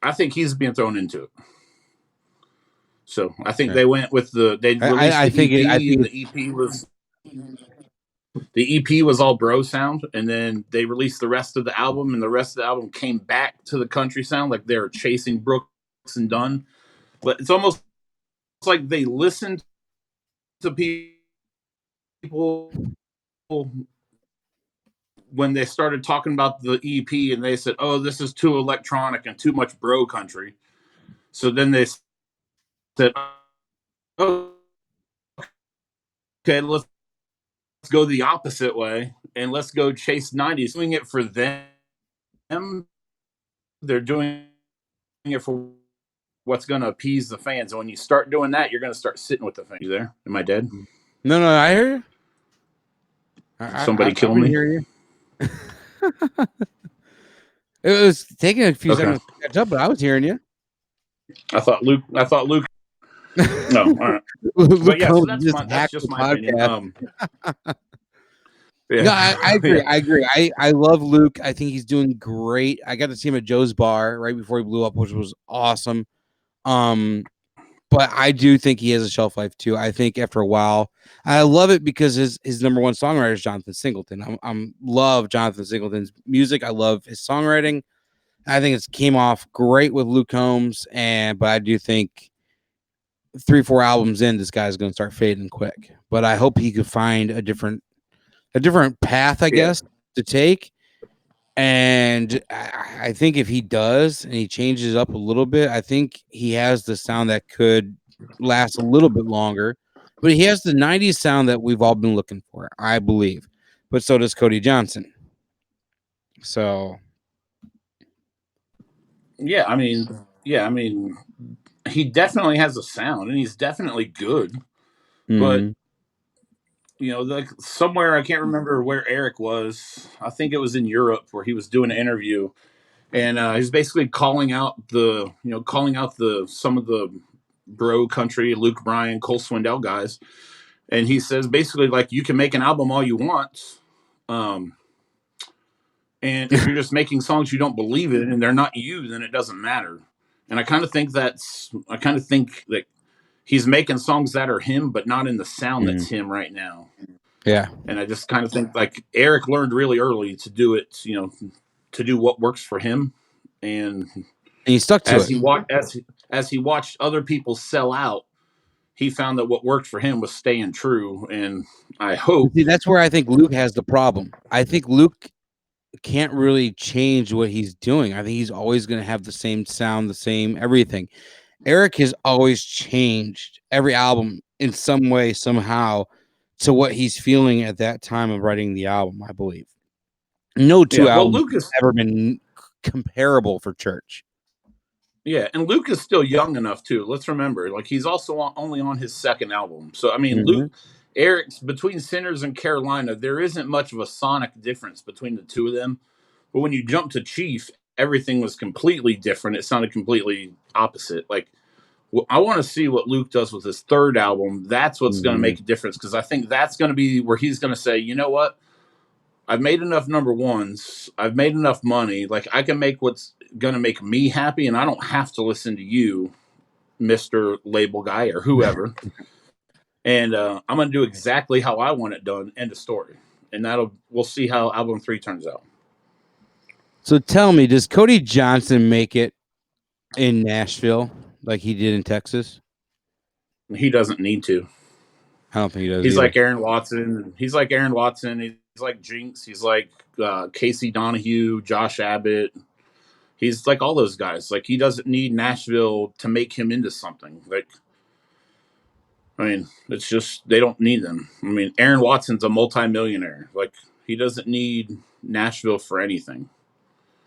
I think he's being thrown into it. So I think they went with they released the EP. The EP was all bro sound, and then they released the rest of the album, and the rest of the album came back to the country sound, like they were chasing Brooks and Dunn. But it's almost like they listened to people when they started talking about the EP, and they said, "Oh, this is too electronic and too much bro country." So then they said, "Oh, okay, let's go the opposite way and let's go chase 90s." Doing it for them, they're doing it for what's going to appease the fans. And when you start doing that, you're going to start sitting with the fans. You there? Am I dead? No, I hear you. Somebody kill me. Hear you. It was taking a few seconds to catch up, but I was hearing you. I thought Luke. No, all right. But yeah, so that's just my opinion. Yeah. No, I agree. I agree. I love Luke. I think he's doing great. I got to see him at Joe's Bar right before he blew up, which was awesome. But I do think he has a shelf life too. I think after a while, I love it because his number one songwriter is Jonathan Singleton. I'm love Jonathan Singleton's music. I love his songwriting. I think it came off great with Luke Combs, but I do think 3-4 albums in, this guy's going to start fading quick. But I hope he could find a different path, I guess, to take. And I think if he does and he changes up a little bit, I think he has the sound that could last a little bit longer. But he has the 90s sound that we've all been looking for, I believe. But so does Cody Johnson. So yeah, I mean, he definitely has a sound and he's definitely good. But you know, like somewhere, I can't remember where Eric was. I think it was in Europe where he was doing an interview, and he's basically calling out some of the bro country, Luke Bryan, Cole Swindell guys, and he says basically like, you can make an album all you want, and if you're just making songs you don't believe in and they're not you, then it doesn't matter. And I kind of think that he's making songs that are him, but not in the sound that's him right now. Yeah. And I just kind of think like Eric learned really early to do it, to do what works for him. And he stuck to it. As he watched other people sell out, he found that what worked for him was staying true. And I hope. See, that's where I think Luke has the problem. I think Luke can't really change what he's doing. I think he's always going to have the same sound, the same everything. Eric has always changed every album in some way, somehow, to what he's feeling at that time of writing the album, I believe. No two albums have ever been comparable for Church. Yeah, and Luke is still young enough, too. Let's remember, like, he's also only on his second album. So, I mean, Eric's between Sinners and Carolina, there isn't much of a sonic difference between the two of them. But when you jump to Chief, everything was completely different. It sounded completely opposite. Like, I want to see what Luke does with his third album. That's what's going to make a difference, because I think that's going to be where he's going to say, you know what? I've made enough number ones. I've made enough money. Like, I can make what's going to make me happy, and I don't have to listen to you, Mr. Label Guy or whoever. And I'm going to do exactly how I want it done. End of story. And we'll see how album 3 turns out. So tell me, does Cody Johnson make it in Nashville like he did in Texas? He doesn't need to. I don't think he does. He's either. like Aaron Watson. He's like Aaron Watson. He's like Jinx. He's like Casey Donahue, Josh Abbott. He's like all those guys. Like, he doesn't need Nashville to make him into something. Like, I mean, it's just, they don't need them. I mean, Aaron Watson's a multimillionaire. Like, he doesn't need Nashville for anything.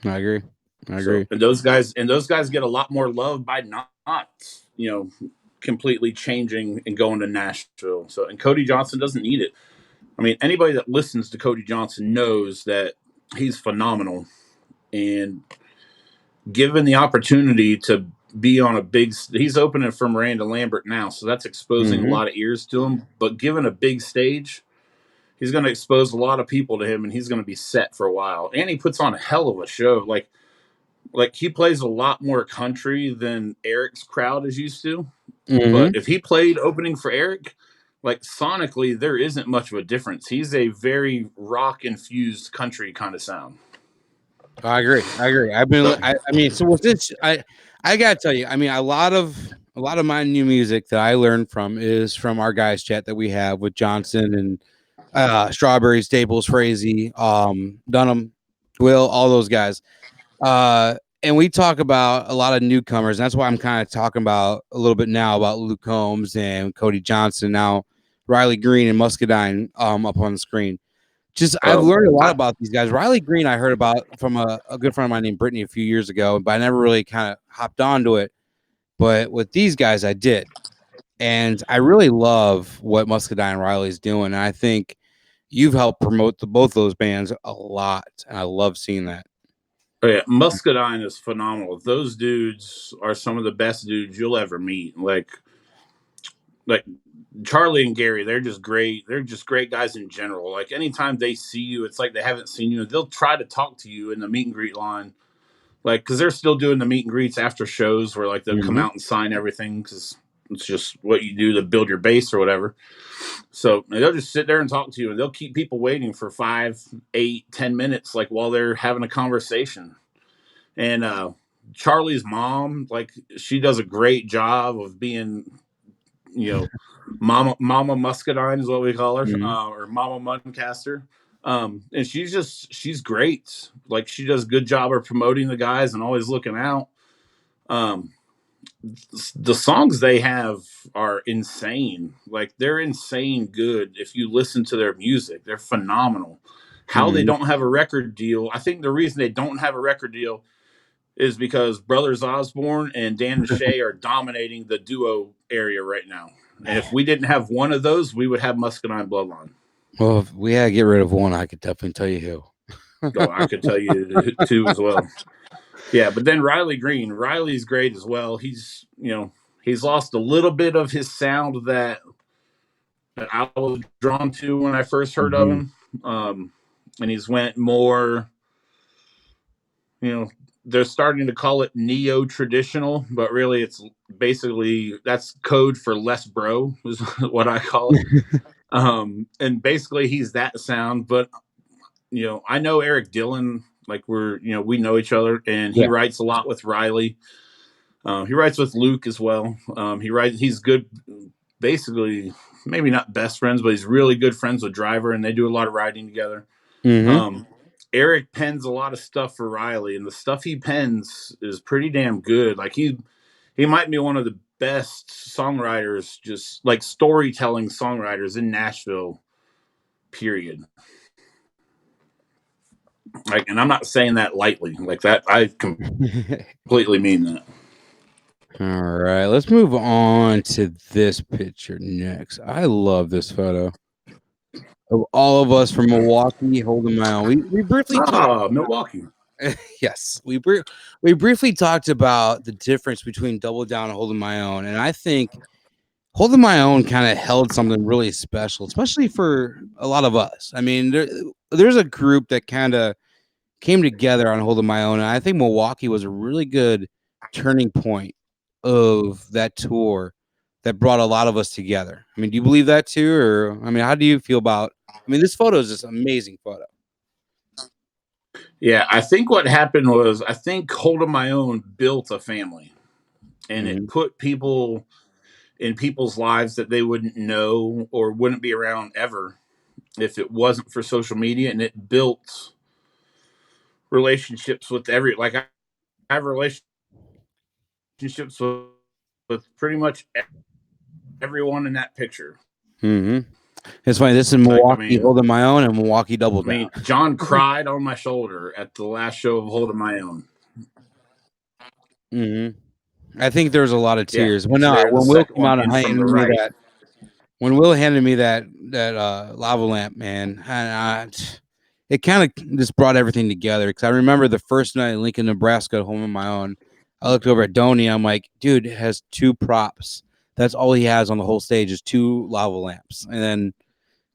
I agree. So, and those guys get a lot more love by not completely changing and going to Nashville. So, and Cody Johnson doesn't need it. I mean, anybody that listens to Cody Johnson knows that he's phenomenal, and given the opportunity to be on a big, he's opening for Miranda Lambert now, so that's exposing a lot of ears to him. But given a big stage, he's going to expose a lot of people to him, and he's going to be set for a while. And he puts on a hell of a show. Like he plays a lot more country than Eric's crowd is used to. But if he played opening for Eric, like, sonically, there isn't much of a difference. He's a very rock-infused country kind of sound. I agree. I mean, so with this, I gotta tell you, I mean, a lot of my new music that I learned from is from our guys chat that we have with Johnson and Strawberry, Staples, Frazee, Dunham, Will, all those guys. And we talk about a lot of newcomers, and that's why I'm kind of talking about a little bit now about Luke Combs and Cody Johnson, now Riley Green and Muscadine up on the screen. I've learned a lot about these guys. Riley Green I heard about from a good friend of mine named Brittany a few years ago, but I never really kind of hopped onto it. But with these guys, I did. And I really love what Muscadine and Riley's doing. And I think you've helped promote both those bands a lot. And I love seeing that. Oh, yeah. Muscadine is phenomenal. Those dudes are some of the best dudes you'll ever meet. Like Charlie and Gary, they're just great. They're just great guys in general. Like, anytime they see you, it's like they haven't seen you. They'll try to talk to you in the meet and greet line. Like, because they're still doing the meet and greets after shows where, like, they'll come out and sign everything, because it's just what you do to build your base or whatever. So they'll just sit there and talk to you, and they'll keep people waiting for 5, 8, 10 minutes, like, while they're having a conversation. And Charlie's mom, like, she does a great job of being, Mama Muscadine is what we call her, or Mama Muncaster. And she's great. Like, she does a good job of promoting the guys and always looking out. The songs they have are insane. Like, they're insane good. If you listen to their music, they're phenomenal. How they don't have a record deal, I think the reason they don't have a record deal is because Brothers Osborne and Dan and Shay are dominating the duo area right now. And if we didn't have one of those, we would have Muscadine Bloodline. Well, if we had to get rid of one, I could definitely tell you who. Oh, I could tell you two as well. Yeah, but then Riley Green. Riley's great as well. He's lost a little bit of his sound that I was drawn to when I first heard of him. And he's went more, they're starting to call it neo-traditional, but really it's basically, that's code for less bro, is what I call it. And basically he's that sound, but I know Eric Dillon, like, we know each other, and he writes a lot with Riley. He writes with Luke as well. He's good, basically, maybe not best friends, but he's really good friends with Driver, and they do a lot of writing together. Eric pens a lot of stuff for Riley, and the stuff he pens is pretty damn good. Like, he might be one of the best songwriters, just like storytelling songwriters in Nashville, period. Like, and I'm not saying that lightly. Like, that, I completely mean that. All right, let's move on to this picture next. I love this photo of all of us from Milwaukee holding my own. We briefly talked. Milwaukee. Yes, we briefly talked about the difference between Double Down and Holding My Own, and I think Holding My Own kind of held something really special, especially for a lot of us. I mean, there's a group that kind of came together on Holding My Own, and I think Milwaukee was a really good turning point of that tour that brought a lot of us together. I mean, do you believe that too, or I mean, how do you feel about? I mean, this photo is just amazing photo. Yeah, I think what happened was I think Holding My Own built a family, and it Mhm. put people in people's lives that they wouldn't know or wouldn't be around ever if it wasn't for social media, and it built relationships with I have relationships with pretty much everyone in that picture. Mm-hmm. It's funny. This is Like, Milwaukee Holding My Own and Milwaukee Double Down. John cried on my shoulder at the last show of Holding My Own. Mm-hmm. I think there was a lot of Yeah, tears it's there, the when Will second came one out and in from the handed me right. that. When Will handed me that lava lamp, man, it kind of just brought everything together. Because I remember the first night in Lincoln, Nebraska, at Home on My Own. I looked over at Donnie. I'm like, dude, it has 2 props. That's all he has on the whole stage is 2 lava lamps. And then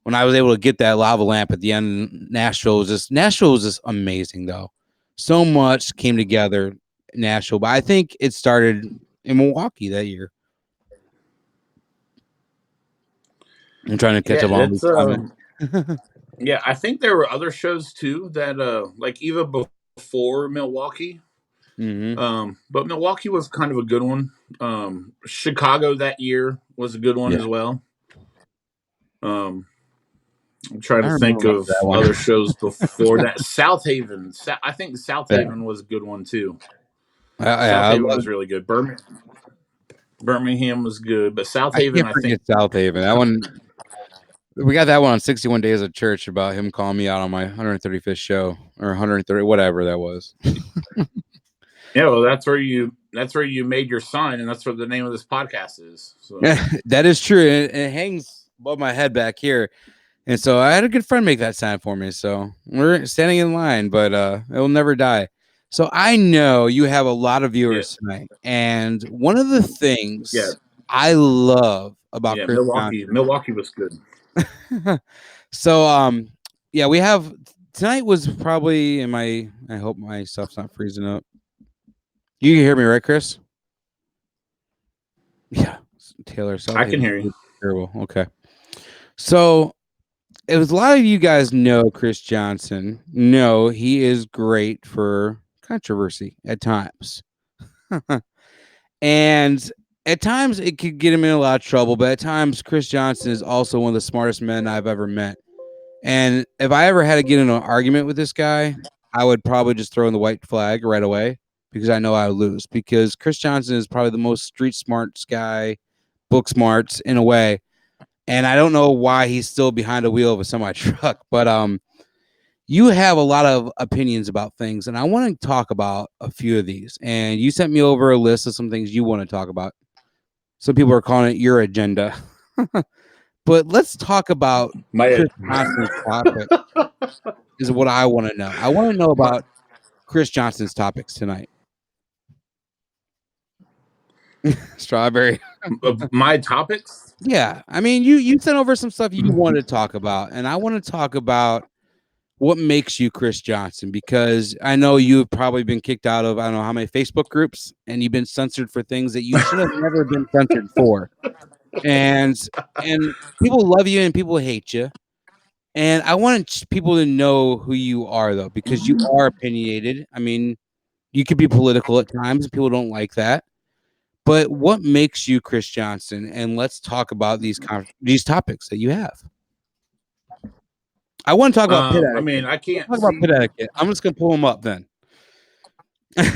when I was able to get that lava lamp at the end, Nashville was just amazing, though. So much came together in Nashville, but I think it started in Milwaukee that year. I'm trying to catch up on these comments. Yeah, I think there were other shows too that like even before Milwaukee. Mm-hmm. But Milwaukee was kind of a good one. Chicago that year was a good one Yeah, as well. I'm trying I to think remember of that one. other shows before that. South Haven. I think South Yeah, Haven was a good one too. yeah, South I Haven love. was really good. Birmingham was good, but South I Haven, can't I think. forget South Haven. That one, we got that one on 61 Days of Church about him calling me out on my 135th show or 130, whatever that was. Yeah, well, that's where you made your sign, and that's what the name of this podcast is. So. That is true. It hangs above my head back here. And so I had a good friend make that sign for me. So we're standing in line, but it will never die. So I know you have a lot of viewers tonight. And one of the things I love about Chris Johnson. Milwaukee was good. So yeah, we have tonight was probably I hope my stuff's not freezing up. You can hear me, right, Chris? Yeah. Taylor, I can hear you. terrible. Okay. So as a lot of you guys know Chris Johnson, no, he is great for controversy at times. And at times it could get him in a lot of trouble, but at times Chris Johnson is also one of the smartest men I've ever met. And if I ever had to get in an argument with this guy, I would probably just throw in the white flag right away because I know I would lose. Because Chris Johnson is probably the most street smarts guy, book smarts in a way. And I don't know why he's still behind a wheel of a semi truck, but you have a lot of opinions about things, and I want to talk about a few of these. And you sent me over a list of some things you want to talk about. Some people are calling it your agenda. But let's talk about Chris Johnson's topic is what I want to know. I want to know about Chris Johnson's topics tonight. Strawberry. My topics? Yeah. I mean, you sent over some stuff you wanted to talk about, and I want to talk about what makes you Chris Johnson, because I know you've probably been kicked out of I don't know how many Facebook groups, and you've been censored for things that you should have never been censored for. And people love you and people hate you. And I want people to know who you are, though, because you are opinionated. I mean, you could be political at times, and people don't like that. But what makes you Chris Johnson? And let's talk about these topics that you have. I want to talk about pit etiquette. I mean, I can't talk about pit etiquette. I'm just gonna pull them up then.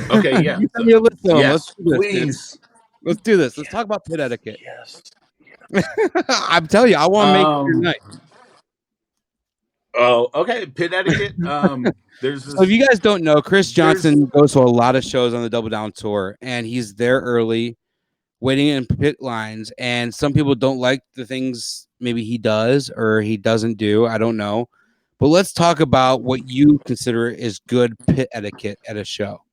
Okay, yeah. You send me a list of them. Yes, please. Let's do this. Let's talk about pit etiquette. Yes. I'm telling you, I want to make it your night. Oh, okay. Pit etiquette. There's this, so if you guys don't know, Chris Johnson goes to a lot of shows on the Double Down tour, and he's there early, waiting in pit lines. And some people don't like the things maybe he does or he doesn't do. I don't know. But let's talk about what you consider is good pit etiquette at a show.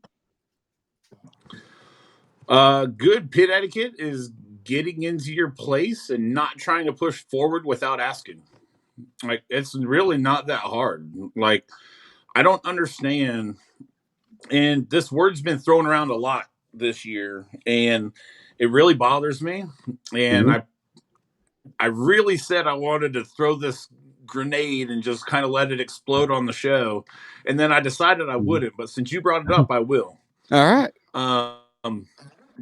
Good pit etiquette is getting into your place and not trying to push forward without asking. Like, it's really not that hard. Like, I don't understand. And this word's been thrown around a lot this year, and it really bothers me. And Mhm. I really said I wanted to throw this grenade and just kind of let it explode on the show. And then I decided I wouldn't. But since you brought it up, I will. All right.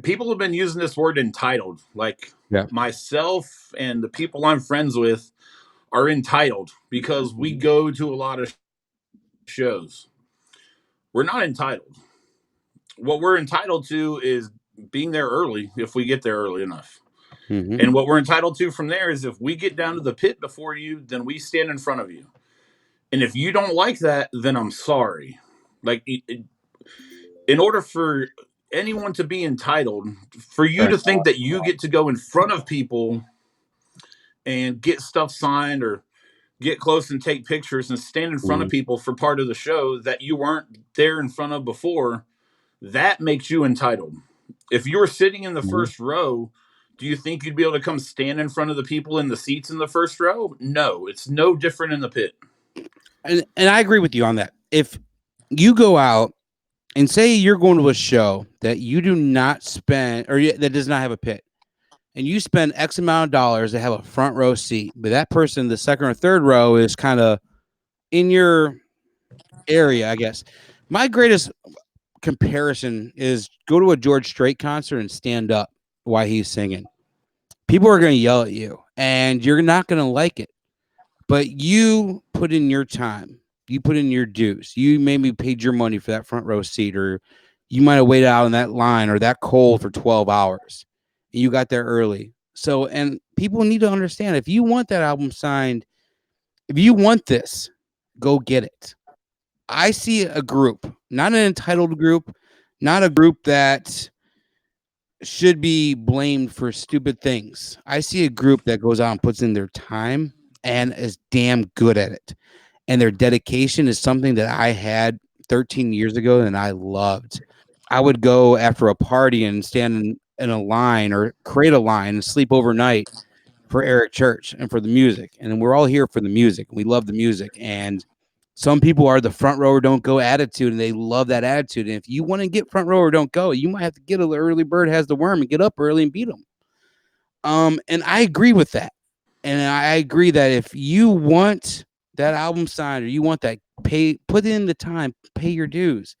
People have been using this word entitled. Like, myself and the people I'm friends with are entitled because we go to a lot of shows. We're not entitled. What we're entitled to is being there early if we get there early enough. Mhm. And what we're entitled to from there is if we get down to the pit before you, then we stand in front of you. And if you don't like that, then I'm sorry. Like, in order for anyone to be entitled, for you to think that you get to go in front of people and get stuff signed or get close and take pictures and stand in front of people for part of the show that you weren't there in front of before, that makes you entitled. If you were sitting in the first row, do you think you'd be able to come stand in front of the people in the seats in the first row? No, it's no different in the pit. And I agree with you on that. If you go out and say you're going to a show that you do not spend or that does not have a pit, and you spend X amount of dollars to have a front row seat, but that person, the second or third row, is kind of in your area, I guess. My greatest comparison is go to a George Strait concert and stand up while he's singing. People are going to yell at you, and you're not going to like it. But you put in your time. You put in your dues. You maybe paid your money for that front row seat, or you might have waited out in that line or that cold for 12 hours. And you got there early. So, and people need to understand, if you want that album signed, if you want this, go get it. I see a group, not an entitled group, not a group that should be blamed for stupid things. I see a group that goes out and puts in their time and is damn good at it. And their dedication is something that I had 13 years ago and I loved. I would go after a party and stand in a line or create a line and sleep overnight for Eric Church and for the music. And we're all here for the music. We love the music. And some people are the front row or don't go attitude, and they love that attitude. And if you want to get front row or don't go, you might have to get an early bird has the worm and get up early and beat them. And I agree with that. And I agree that if you want that album signed or you want that, put in the time, pay your dues,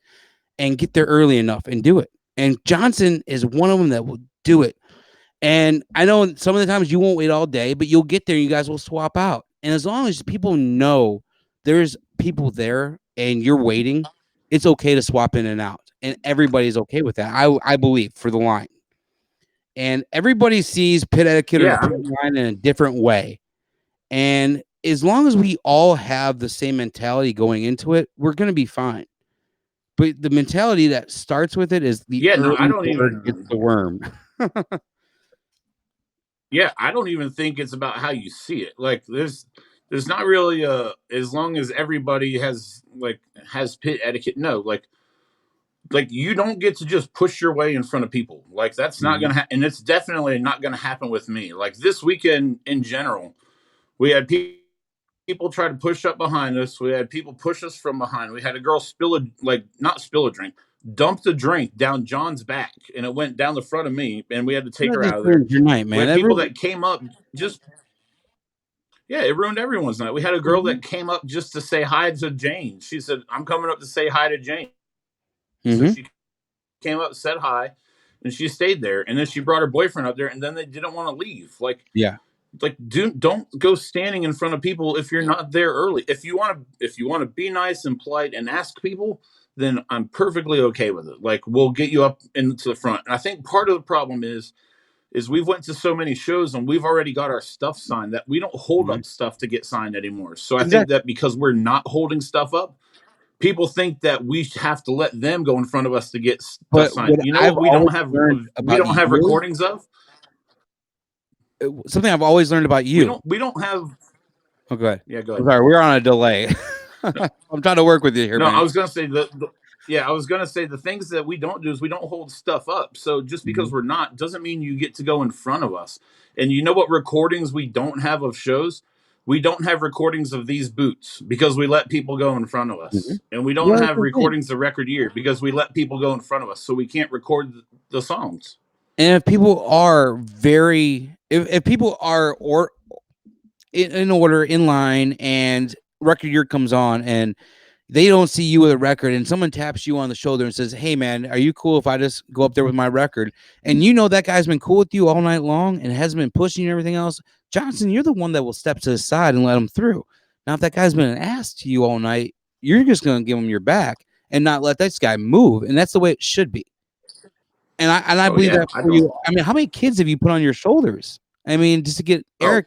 and get there early enough and do it. And Johnson is one of them that will do it. And I know some of the times you won't wait all day, but you'll get there and you guys will swap out. And as long as people know there's people there and you're waiting, it's okay to swap in and out. And everybody's okay with that. I believe for the line. And everybody sees pit etiquette or pit line in a different way. And as long as we all have the same mentality going into it, we're going to be fine. But the mentality that starts with it is the I don't even get the worm. Yeah, I don't even think it's about how you see it. Like, there's not really as long as everybody has pit etiquette. No, like you don't get to just push your way in front of people. Like, that's not gonna and it's definitely not gonna happen with me. Like, this weekend in general, we had people try to push up behind us. We had people push us from behind. We had a girl not spill a drink, dumped a drink down John's back, and it went down the front of me, and we had to take her out of there. Your night, man. We had people that came up it ruined everyone's night. We had a girl that came up just to say hi to Jane. She said, "I'm coming up to say hi to Jane." So she came up, said hi, and she stayed there. And then she brought her boyfriend up there, and then they didn't want to leave. Don't go standing in front of people if you're not there early. If you want to be nice and polite and ask people, then I'm perfectly okay with it. Like, we'll get you up into the front. And I think part of the problem is we've went to so many shows and we've already got our stuff signed that we don't hold up stuff to get signed anymore. So I think that because we're not holding stuff up, people think that we have to let them go in front of us to get stuff signed. You know what we don't have recordings of? Something I've always learned about you. We don't have. Oh, go ahead. Yeah, go ahead. Sorry, we're on a delay. I'm trying to work with you here, No, man. I was gonna say I was gonna say the things that we don't do is we don't hold stuff up. So just because Mhm. we're not doesn't mean you get to go in front of us. And you know what recordings we don't have of shows? We don't have recordings of these boots because we let people go in front of Mhm. us. And we don't Well, that's have the thing. recordings of record year because we let people go in front of us. So we can't record the songs. And if people are if people are or in order in line and record year comes on and they don't see you with a record and someone taps you on the shoulder and says, "Hey man, are you cool if I just go up there with my record?" And you know that guy's been cool with you all night long and hasn't been pushing you and everything else. Johnson, you're the one that will step to the side and let him through. Now, if that guy's been an ass to you all night, you're just going to give him your back and not let this guy move. And that's the way it should be. And I Oh believe yeah. that I for don't you. I mean, how many kids have you put on your shoulders? I mean, just to get oh Eric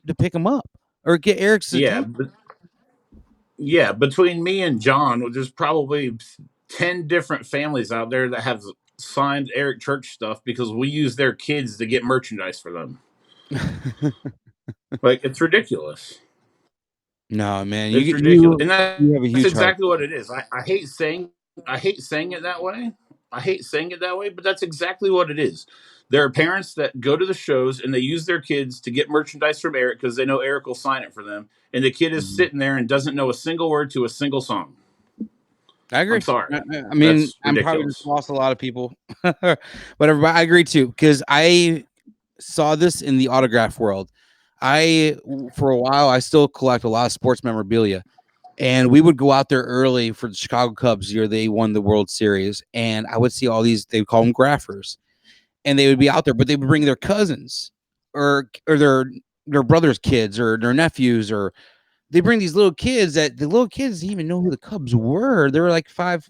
to pick him up or get Eric's yeah. attention. But yeah, between me and John, there's probably 10 different families out there that have signed Eric Church stuff because we use their kids to get merchandise for them. Like, it's ridiculous. No, man, It's ridiculous. And you have a that's huge heart. exactly what it is. I hate saying it that way. I hate saying it that way, but that's exactly what it is. There are parents that go to the shows and they use their kids to get merchandise from Eric because they know Eric will sign it for them. And the kid is Mhm. sitting there and doesn't know a single word to a single song. I I'm agree. sorry. I mean, That's I'm probably just ridiculous. lost a lot of people, but I agree too because I saw this in the autograph world. For a while, I still collect a lot of sports memorabilia, and we would go out there early for the Chicago Cubs year they won the World Series, and I would see all these. They would call them graphers, and they would be out there, but they would bring their cousins or their brother's kids or their nephews or they bring these little kids that the little kids didn't even know who the Cubs were. They were like 4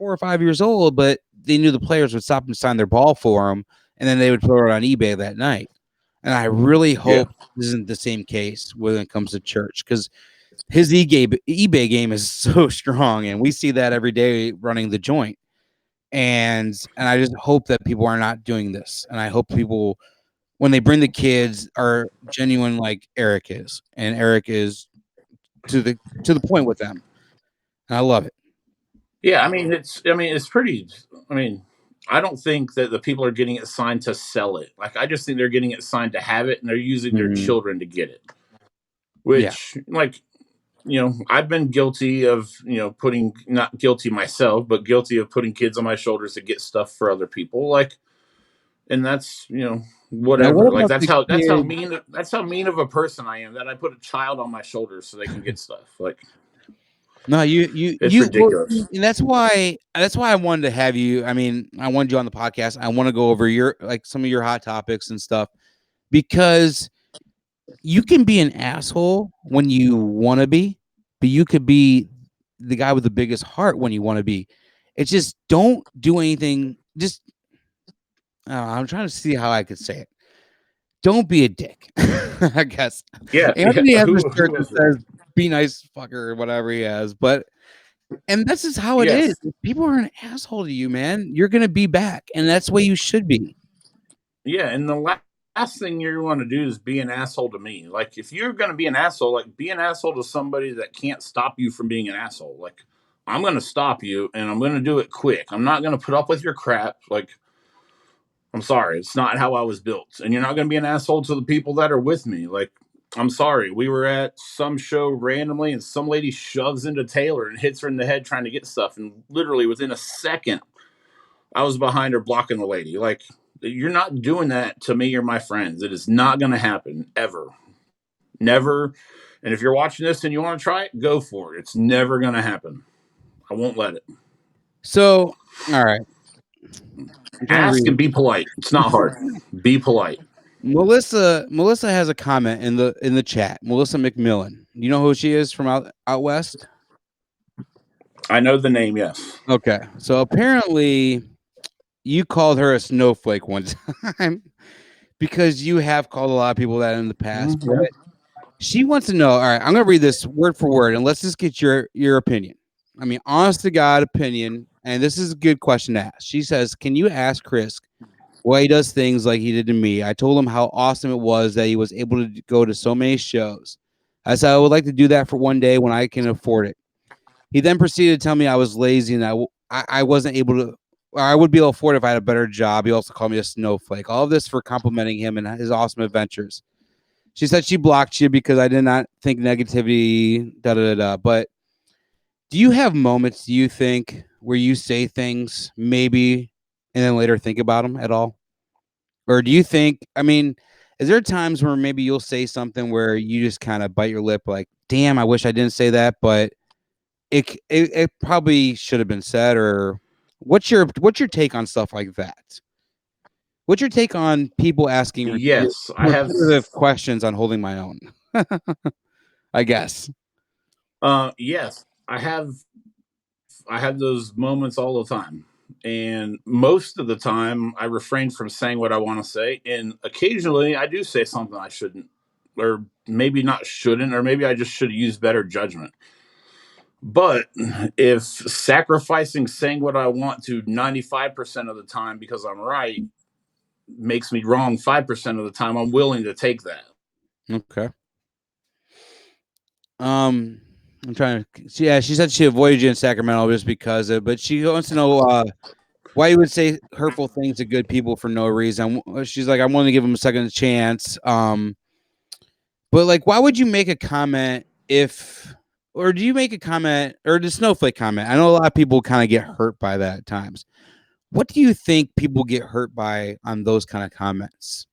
or 5 years old, but they knew the players would stop and sign their ball for them, and then they would put it on eBay that night. And I really Yeah. hope this isn't the same case when it comes to church because his eBay game is so strong, and we see that every day running the joint. And I just hope that people are not doing this, and I hope people when they bring the kids are genuine like Eric is, and Eric is to the point with them. And I love it. Yeah, it's pretty I mean, I don't think that the people are getting it signed to sell it. Like I just think they're getting it signed to have it and they're using their Mhm. children to get it. Yeah. Which like I've been guilty of, putting not guilty myself, but guilty of putting kids on my shoulders to get stuff for other people. Like and that's, Now, what whatever. Like about the kid? that's how mean of a person I am that I put a child on my shoulders so they can get stuff. Like No, you it's well, ridiculous. and that's why I wanted to have you. I mean, I wanted you on the podcast. I want to go over your like some of your hot topics and stuff because you can be an asshole when you want to be, but you could be the guy with the biggest heart when you want to be. It's just don't do anything. Just I'm trying to see how I could say it. Don't be a dick. I guess Yeah, yeah. Anthony has this shirt Who that is it? says "Be nice, fucker" or whatever he has, but and this is how it is. Yes. If people are an asshole to you, man, you're gonna be back, and that's the way you should be. Yeah, and the last thing you want to do is be an asshole to me. Like, if you're going to be an asshole, like, be an asshole to somebody that can't stop you from being an asshole. Like, I'm going to stop you, and I'm going to do it quick. I'm not going to put up with your crap. Like, I'm sorry, it's not how I was built. And you're not going to be an asshole to the people that are with me. Like, I'm sorry. We were at some show randomly, and some lady shoves into Taylor and hits her in the head trying to get stuff. And literally within a second, I was behind her blocking the lady. Like, you're not doing that to me or my friends. It is not going to happen ever. Never. And if you're watching this and you want to try it, go for it. It's never going to happen. I won't let it. So, all right, I'm trying to Ask read. and be polite. It's not hard. Be polite. Melissa has a comment in the chat. Melissa McMillan. You know who she is from out west? I know the name, yes. Okay, so apparently you called her a snowflake one time because you have called a lot of people that in the past. Mm-hmm. But she wants to know. All right, I'm gonna read this word for word, and let's just get your opinion. I mean, honest to God opinion, and this is a good question to ask. She says, "Can you ask Chris why he does things like he did to me? I told him how awesome it was that he was able to go to so many shows. I said I would like to do that for one day when I can afford it. He then proceeded to tell me I was lazy and I wasn't able to, or I would be able to afford if I had a better job. He also called me a snowflake. All of this for complimenting him and his awesome adventures. She said she blocked you because I did not think negativity, But do you have moments, do you think, where you say things maybe and then later think about them at all? Or do you think, I mean, is there times where maybe you'll say something where you just kind of bite your lip like, damn, I wish I didn't say that, but it probably should have been said? Or what's your take on stuff like that? What's your take on people asking Yes, I have. repetitive questions on holding my own? I guess. Yes, I have those moments all the time. And most of the time, I refrain from saying what I want to say. And occasionally, I do say something I shouldn't, or maybe not shouldn't, or maybe I just should use better judgment. But if sacrificing saying what I want to 95% of the time because I'm right makes me wrong 5% of the time, I'm willing to take that. Okay. I'm trying to. Yeah, she said she avoided you in Sacramento just because of. But she wants to know why you would say hurtful things to good people for no reason. She's like, I'm willing to give them a second chance. But like, why would you make a comment or do you make a comment or the snowflake comment? I know a lot of people kind of get hurt by that at times. What do you think people get hurt by on those kind of comments?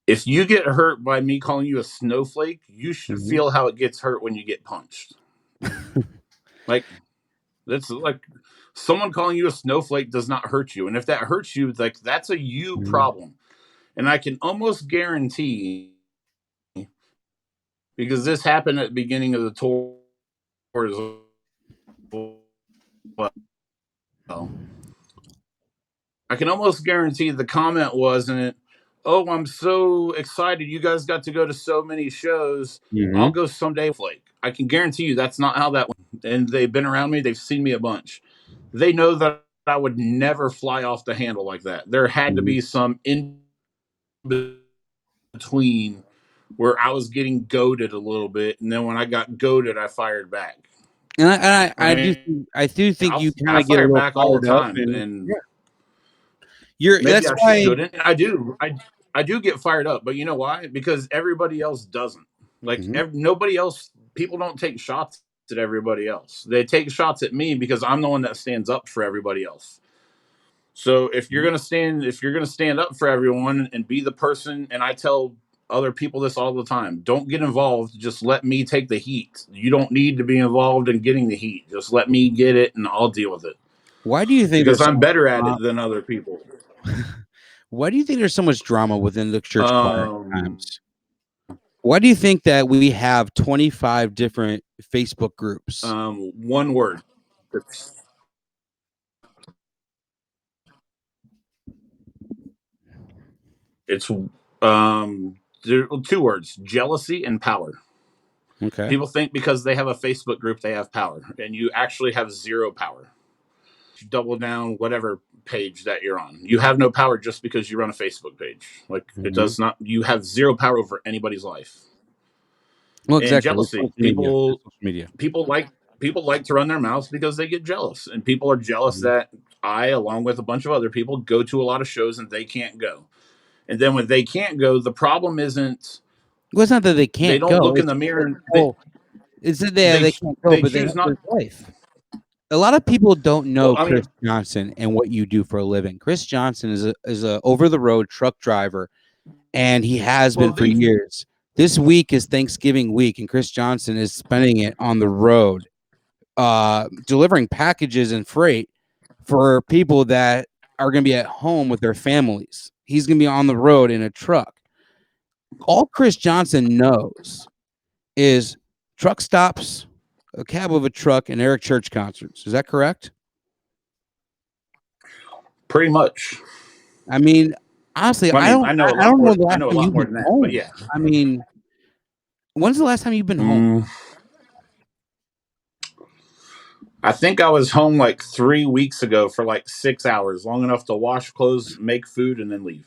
If you get hurt by me calling you a snowflake, you should feel how it gets hurt when you get punched. Like, that's like someone calling you a snowflake does not hurt you. And if that hurts you, like, that's a you problem. And I can almost guarantee, because this happened at the beginning of the tour as well, I can almost guarantee the comment wasn't, oh, I'm so excited you guys got to go to so many shows. I'll go someday. Flake. I can guarantee you that's not how that went. And they've been around me. They've seen me a bunch. They know that I would never fly off the handle like that. There had to be some in between where I was getting goaded a little bit. And then when I got goaded, I fired back. And I do think you kind of get a little back all the time. And maybe that's I why shouldn't. I do. I do get fired up, but you know why? Because everybody else doesn't. Like nobody else. People don't take shots at everybody else. They take shots at me because I'm the one that stands up for everybody else. So if you're gonna stand up for everyone and be the person, and I tell other people this all the time, don't get involved. Just let me take the heat. You don't need to be involved in getting the heat. Just let me get it, and I'll deal with it. Why do you think? Because I'm better at it than other people. Why do you think there's so much drama within the church choir at times? Why do you think that we have 25 different Facebook groups? One word. It's there are two words: jealousy and power. Okay. People think because they have a Facebook group they have power, and you actually have zero power. Double down whatever page that you're on. You have no power just because you run a Facebook page. Like it does not. You have zero power over anybody's life. Well, exactly. And jealousy. People like to run their mouths because they get jealous, and people are jealous that I, along with a bunch of other people, go to a lot of shows and they can't go. And then when they can't go, the problem isn't. Well, it's not that they can't. They don't look in the mirror. It's that they can't go, but they have their life. A lot of people don't know Chris Johnson and what you do for a living. Chris Johnson is a over the road truck driver, and he has been for years. This week is Thanksgiving week, and Chris Johnson is spending it on the road, delivering packages and freight for people that are going to be at home with their families. He's going to be on the road in a truck. All Chris Johnson knows is truck stops, a cab of a truck, and Eric Church concerts. Is that correct? Pretty much. I mean, honestly, I don't know the last time you've been home. But yeah. I mean, when's the last time you've been home? I think I was home like 3 weeks ago for like 6 hours, long enough to wash clothes, make food, and then leave.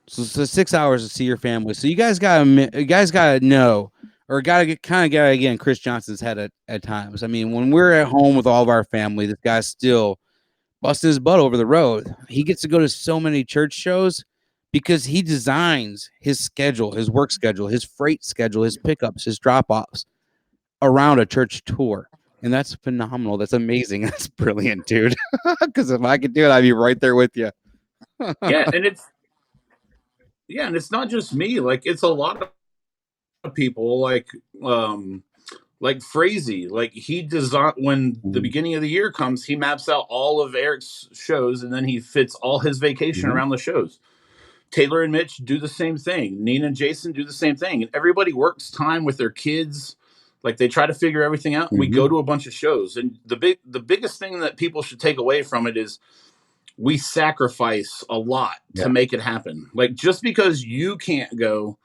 So 6 hours to see your family. So you guys gotta know. or gotta get in Chris Johnson's head at times. I mean, when we're at home with all of our family, this guy's still busting his butt over the road. He gets to go to so many church shows because he designs his schedule, his work schedule, his freight schedule, his pickups, his drop-offs around a church tour. And that's phenomenal. That's amazing. That's brilliant, dude. Because if I could do it, I'd be right there with you. Yeah, and it's not just me. Like, it's a lot of people. Like Frazee, like he design when the beginning of the year comes, he maps out all of Eric's shows, and then he fits all his vacation around the shows. Taylor and Mitch do the same thing. Nina and Jason do the same thing. And everybody works time with their kids. Like, they try to figure everything out. We go to a bunch of shows. And the biggest thing that people should take away from it is we sacrifice a lot to make it happen. Like, just because you can't go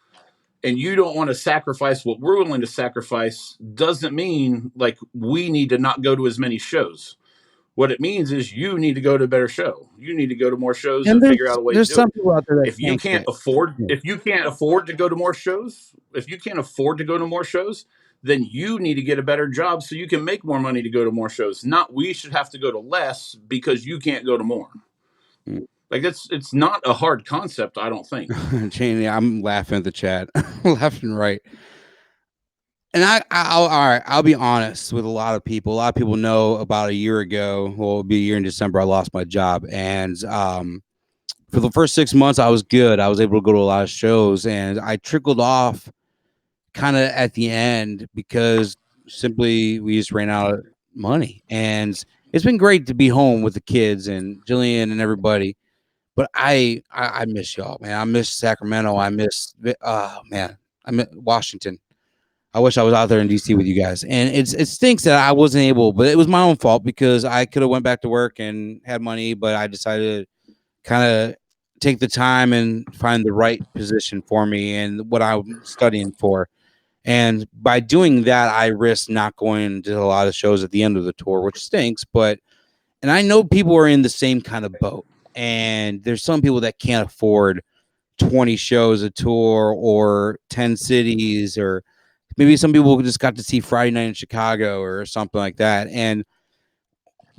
and you don't want to sacrifice what we're willing to sacrifice doesn't mean like we need to not go to as many shows. What it means is you need to go to a better show. You need to go to more shows and figure out a way to do it. There's some people out there that if you can't afford to go to more shows, then you need to get a better job so you can make more money to go to more shows. Not we should have to go to less because you can't go to more. Like, it's not a hard concept, I don't think. Cheney, I'm laughing at the chat, left and right. And I'll be honest with a lot of people. A lot of people know about a year ago, well, it'll be a year in December, I lost my job. And for the first 6 months, I was good. I was able to go to a lot of shows, and I trickled off kind of at the end because simply we just ran out of money. And it's been great to be home with the kids and Jillian and everybody. But I miss y'all, man. I miss Sacramento. I miss Washington. I wish I was out there in DC with you guys. And it stinks that I wasn't able, but it was my own fault because I could have went back to work and had money, but I decided to kind of take the time and find the right position for me and what I'm studying for. And by doing that, I risked not going to a lot of shows at the end of the tour, which stinks. And I know people are in the same kind of boat. And there's some people that can't afford 20 shows a tour or 10 cities, or maybe some people just got to see Friday Night in Chicago or something like that. And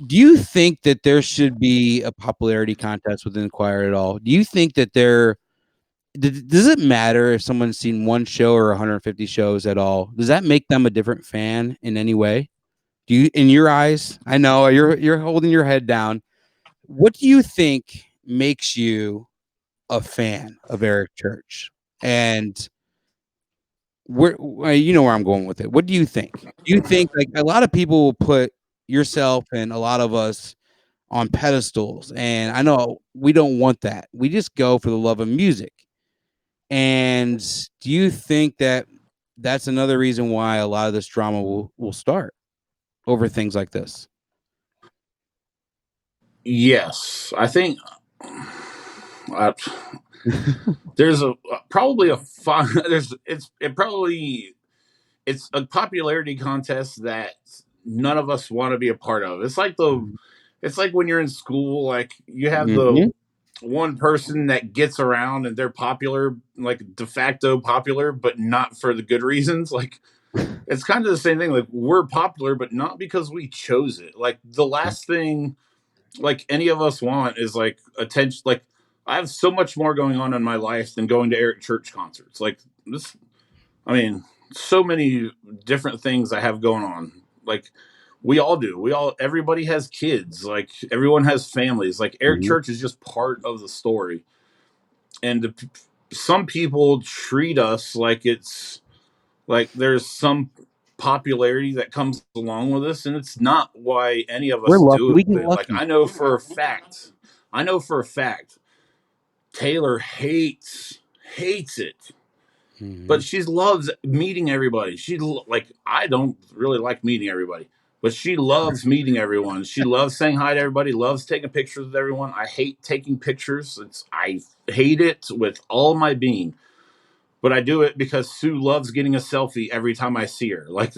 do you think that there should be a popularity contest within the choir at all? Do you think that does it matter if someone's seen one show or 150 shows at all? Does that make them a different fan in any way? Do you, in your eyes? I know you're holding your head down. What do you think makes you a fan of Eric Church? And you know where I'm going with it. What do you think? Do you think, like, a lot of people will put yourself and a lot of us on pedestals, and I know we don't want that. We just go for the love of music. And do you think that that's another reason why a lot of this drama will start over things like this? Yes, I think there's probably a popularity contest that none of us want to be a part of. It's like when you're in school, like you have the one person that gets around and they're popular, like de facto popular, but not for the good reasons. Like, it's kind of the same thing. Like, we're popular, but not because we chose it. Like, the last thing like any of us want is like attention. Like, I have so much more going on in my life than going to Eric Church concerts. Like, this, I mean, so many different things I have going on. Like, we all do. Everybody has kids. Like, everyone has families. Like, Eric Church is just part of the story. And some people treat us like it's like there's some popularity that comes along with us, and it's not why any of us do it. Like, I know for a fact, Taylor hates it. But she loves meeting everybody. I don't really like meeting everybody, but she loves meeting everyone. She loves saying hi to everybody, loves taking pictures with everyone. I hate taking pictures. I hate it with all my being, but I do it because Sue loves getting a selfie every time I see her. Like,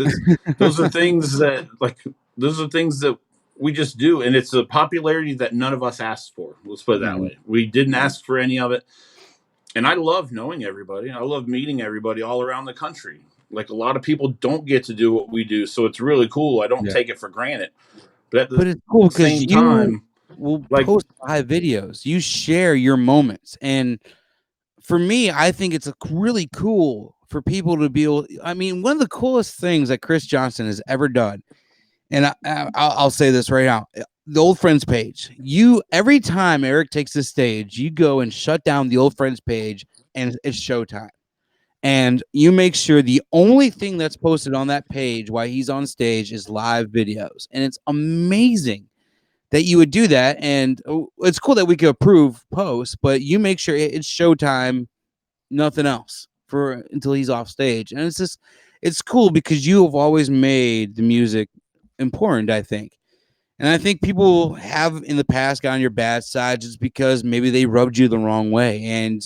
those are things that we just do. And it's a popularity that none of us asked for. Let's put it that way. We didn't ask for any of it. And I love knowing everybody. I love meeting everybody all around the country. Like a lot of people don't get to do what we do, so it's really cool. I don't Yeah. take it for granted. But at But the it's cool because same you time, will like, post live videos. You share your moments. And for me, I think it's really cool for people to be able. I mean, one of the coolest things that Chris Johnson has ever done, and I'll say this right now: the Old Friends page. Every time Eric takes the stage, you go and shut down the Old Friends page, and it's showtime. And you make sure the only thing that's posted on that page while he's on stage is live videos, and it's amazing that you would do that. And it's cool that we could approve posts, but you make sure it's showtime, nothing else for until he's off stage. And it's cool because you have always made the music important, I think. And I think people have in the past got on your bad side just because maybe they rubbed you the wrong way. And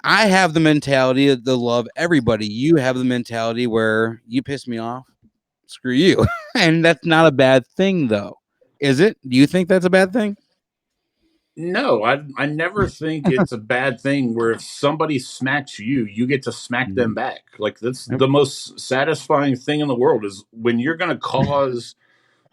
I have the mentality to love everybody. You have the mentality where you piss me off, screw you. And that's not a bad thing, though. Is it? Do you think that's a bad thing? no, I never think it's a bad thing where if somebody smacks you, you get to smack them back. Like that's Yep. the most satisfying thing in the world is when you're going to cause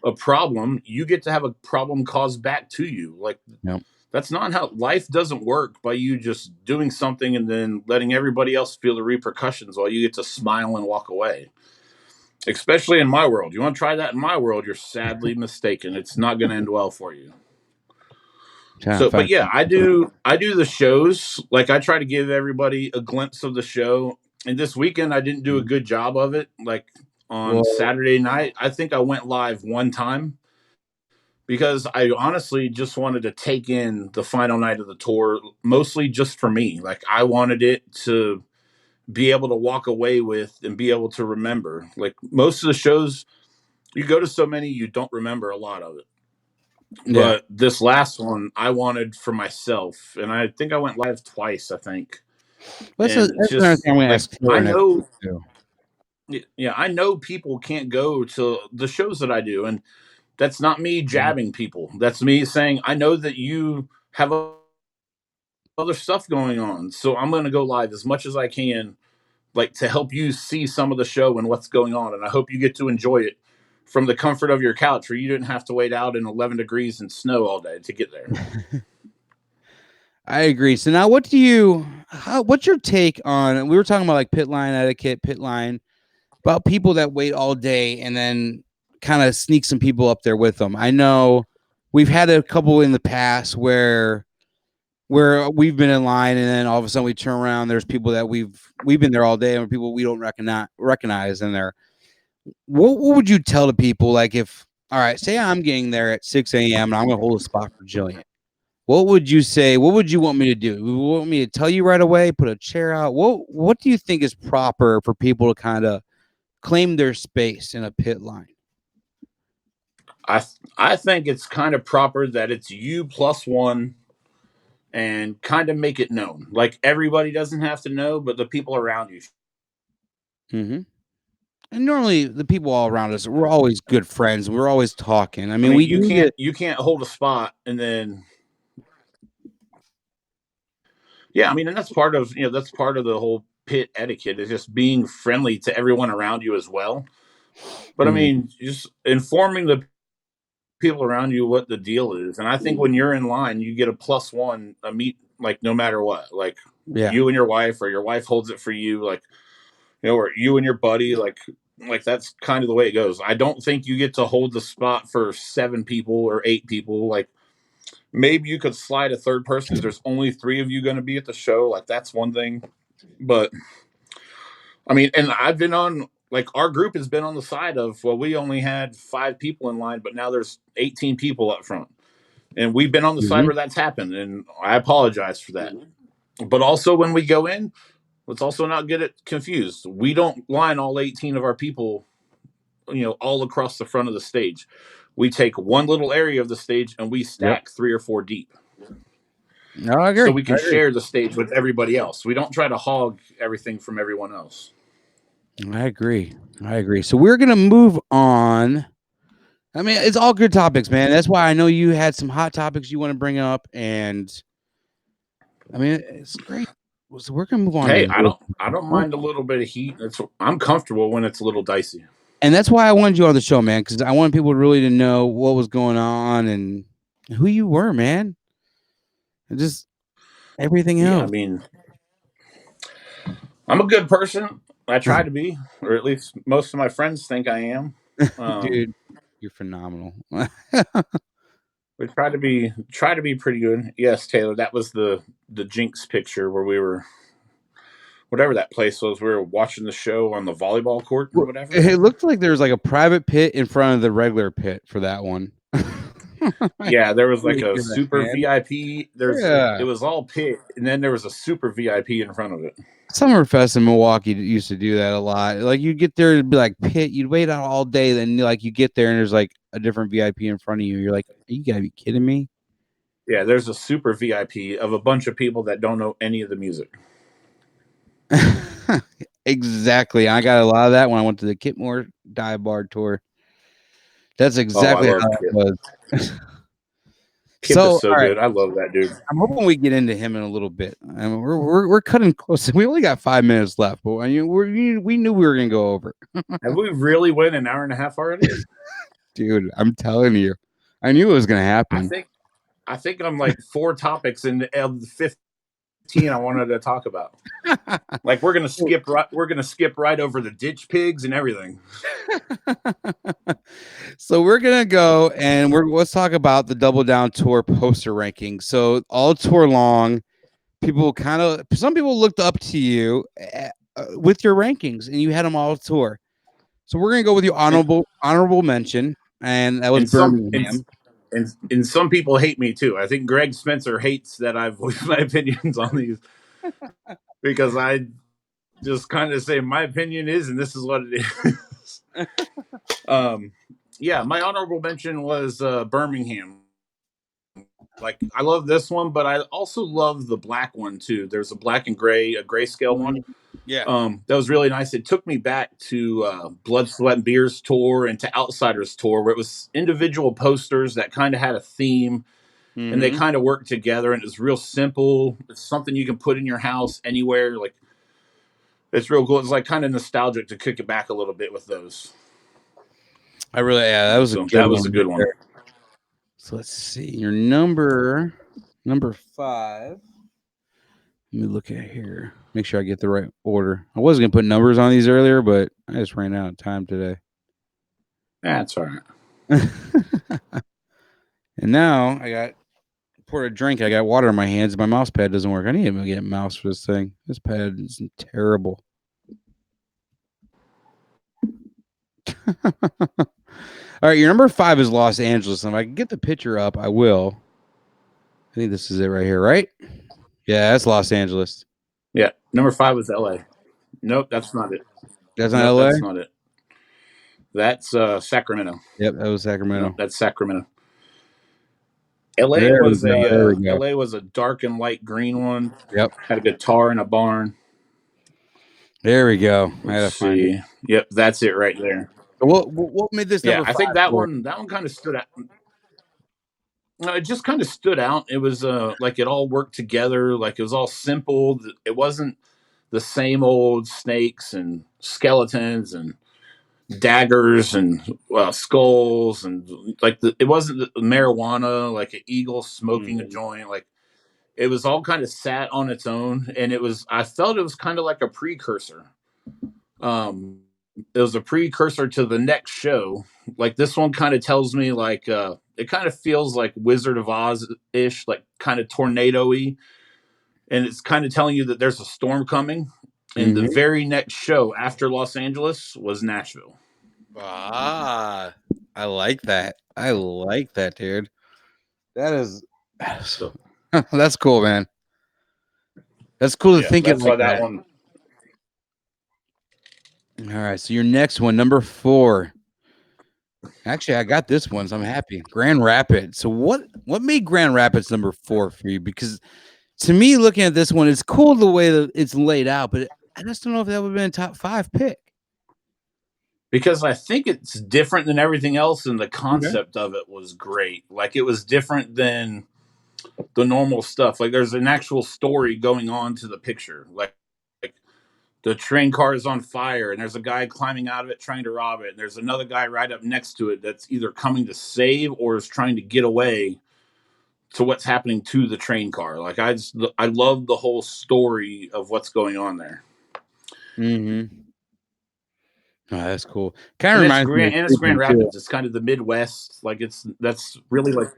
a problem, you get to have a problem caused back to you. Like Yep. that's not how life doesn't work by you just doing something and then letting everybody else feel the repercussions while you get to smile and walk away. Especially in my world. You want to try that in my world, you're sadly mistaken. It's not going to end well for you. So, but yeah, I do the shows. Like I try to give everybody a glimpse of the show. And this weekend I didn't do a good job of it. Like on Well, Saturday night, I think I went live one time because I honestly just wanted to take in the final night of the tour, mostly just for me. Like I wanted it to be able to walk away with and be able to remember. Like most of the shows, you go to so many, you don't remember a lot of it. yeah. But this last one, I wanted for myself, and I think I went live twice. I think, and That's another just thing I'm going to like ask I Taylor next week, know, too. yeah, I know people can't go to the shows that I do, and that's not me jabbing people. That's me saying I know that you have other stuff going on, so I'm going to go live as much as I can, like to help you see some of the show and what's going on, and I hope you get to enjoy it from the comfort of your couch, where you didn't have to wait out in 11 degrees and snow all day to get there. I agree. So now what's your take on, we were talking about like pit line etiquette, pit line, about people that wait all day and then kind of sneak some people up there with them. I know we've had a couple in the past where we've been in line and then all of a sudden we turn around, there's people that we've been there all day and people we don't recognize in there. What would you tell the people, like, if, all right, say I'm getting there at 6 a.m. and I'm going to hold a spot for Jillian? What would you say? What would you want me to do? You want me to tell you right away, put a chair out? What do you think is proper for people to kind of claim their space in a pit line? I think it's kind of proper that it's you plus one and kind of make it known. Like everybody doesn't have to know, but the people around you. Mm-hmm. And normally the people all around us, we're always good friends. We're always talking. I I mean, mean, we need it. you can't hold a spot and then yeah, I mean, and that's part of the whole pit etiquette is just being friendly to everyone around you as well. But I Mhm. mean, just informing the people around you what the deal is. And I think when you're in line, you get a plus one, a meet, like no matter what, like Yeah. you and your wife, or your wife holds it for you, like, or you and your buddy, like that's kind of the way it goes. I don't think you get to hold the spot for 7 people or 8 people. Like maybe you could slide a third person because there's only 3 of you going to be at the show. Like that's one thing. But I mean, and I've been on, like our group has been on the side of, well, we only had 5 people in line, but now there's 18 people up front. And we've been on the side Mhm. where that's happened. And I apologize for that. But also when we go in, let's also not get it confused. We don't line all 18 of our people, all across the front of the stage. We take one little area of the stage and we Yep. stack 3 or 4 deep. No, I So agree. we can share the stage with everybody else. We don't try to hog everything from everyone else. I agree. So we're gonna move on. I mean, it's all good topics, man. That's why I know you had some hot topics you want to bring up, and I mean, it's great. So we're gonna move on. Hey, To I don't mind a little bit of heat. I'm comfortable when it's a little dicey. And that's why I wanted you on the show, man, because I want people really to know what was going on and who you were, man. And just everything else. Yeah, I mean, I'm a good person. I try to be, or at least most of my friends think I am. Dude, you're phenomenal. We try to be pretty good. Yes, Taylor, that was the Jinx picture where we were, whatever that place was. We were watching the show on the volleyball court or whatever. It looked like there was like a private pit in front of the regular pit for that one. Yeah, there was like a super VIP. Yeah. It was all pit, and then there was a super VIP in front of it. Summerfest in Milwaukee used to do that a lot. Like you'd get there, it'd be like pit. You'd wait out all day, then like you get there and there's like a different VIP in front of you. You're like, you gotta be kidding me. Yeah, there's a super VIP of a bunch of people that don't know any of the music. Exactly. I got a lot of that when I went to the Kitmore Dive Bar tour. That's exactly how it was. Kip is so good. I love that dude. I'm hoping we get into him in a little bit. I mean, we're cutting close. We only got 5 minutes left, but I mean, we knew we were gonna go over. Have we really went an hour and a half already? Dude, I'm telling you, I knew it was gonna happen. I think I'm like 4 topics in the 15 I wanted to talk about. Like we're gonna skip right over the ditch pigs and everything. So we're gonna go and let's talk about the Double Down Tour poster rankings. So all tour long, some people looked up to you with your rankings, and you had them all tour. So we're gonna go with your honorable mention, and that was Birmingham. And some people hate me too. I think Greg Spencer hates that I've voiced my opinions on these because I just kind of say my opinion is, and this is what it is. Yeah, my honorable mention was Birmingham. Like I love this one, but I also love the black one too. There's a black and gray, a grayscale one. Yeah. That was really nice. It took me back to Blood, Sweat, and Beers tour and to Outsiders tour, where it was individual posters that kind of had a theme, and they kind of worked together, and it was real simple. It's something you can put in your house anywhere. Like it's real cool. It's like kind of nostalgic to kick it back a little bit with those. That was a good one. So let's see your number 5. Let me look at here. Make sure I get the right order. I was gonna put numbers on these earlier, but I just ran out of time today. That's all right. And now I poured a drink. I got water in my hands. My mouse pad doesn't work. I need to get a mouse for this thing. This pad is terrible. All right, your number 5 is Los Angeles. And if I can get the picture up, I will. I think this is it right here, right? Yeah, that's Los Angeles. Yeah, number 5 was LA. Nope, that's not it. That's not LA? That's not it. That's Sacramento. Yep, that was Sacramento. Nope, that's Sacramento. LA was a dark and light green one. Yep. Had a guitar in a barn. There we go. Let's see. Yep, that's it right there. What made this number 5? I think that one kind of stood out. No, it just kind of stood out. It was like it all worked together. Like it was all simple. It wasn't the same old snakes and skeletons and daggers and skulls and like it wasn't the marijuana, like an eagle smoking a joint. Like it was all kind of sat on its own, and I felt it was kind of like a precursor. It was a precursor to the next show. Like this one kind of tells me like it kind of feels like Wizard of Oz-ish, like kind of tornado-y. And it's kind of telling you that there's a storm coming. And the very next show after Los Angeles was Nashville. I like that. I like that, dude. That's cool, man. That's cool to think of like that one. All right, so your next one, number 4. Actually, I got this one, so I'm happy. Grand Rapids. So what made Grand Rapids number 4 for you? Because to me, looking at this one, it's cool the way that it's laid out, but I just don't know if that would have been a top 5 pick. Because I think it's different than everything else, and the concept of it was great. Like it was different than the normal stuff. Like there's an actual story going on to the picture. Like the train car is on fire and there's a guy climbing out of it trying to rob it. And there's another guy right up next to it that's either coming to save or is trying to get away to what's happening to the train car. Like I love the whole story of what's going on there. Mm-hmm. Oh, that's cool. Kind of And it's reminds me of Grand and it's Grand Creeping too. Rapids. It's kind of the Midwest. Like that's really like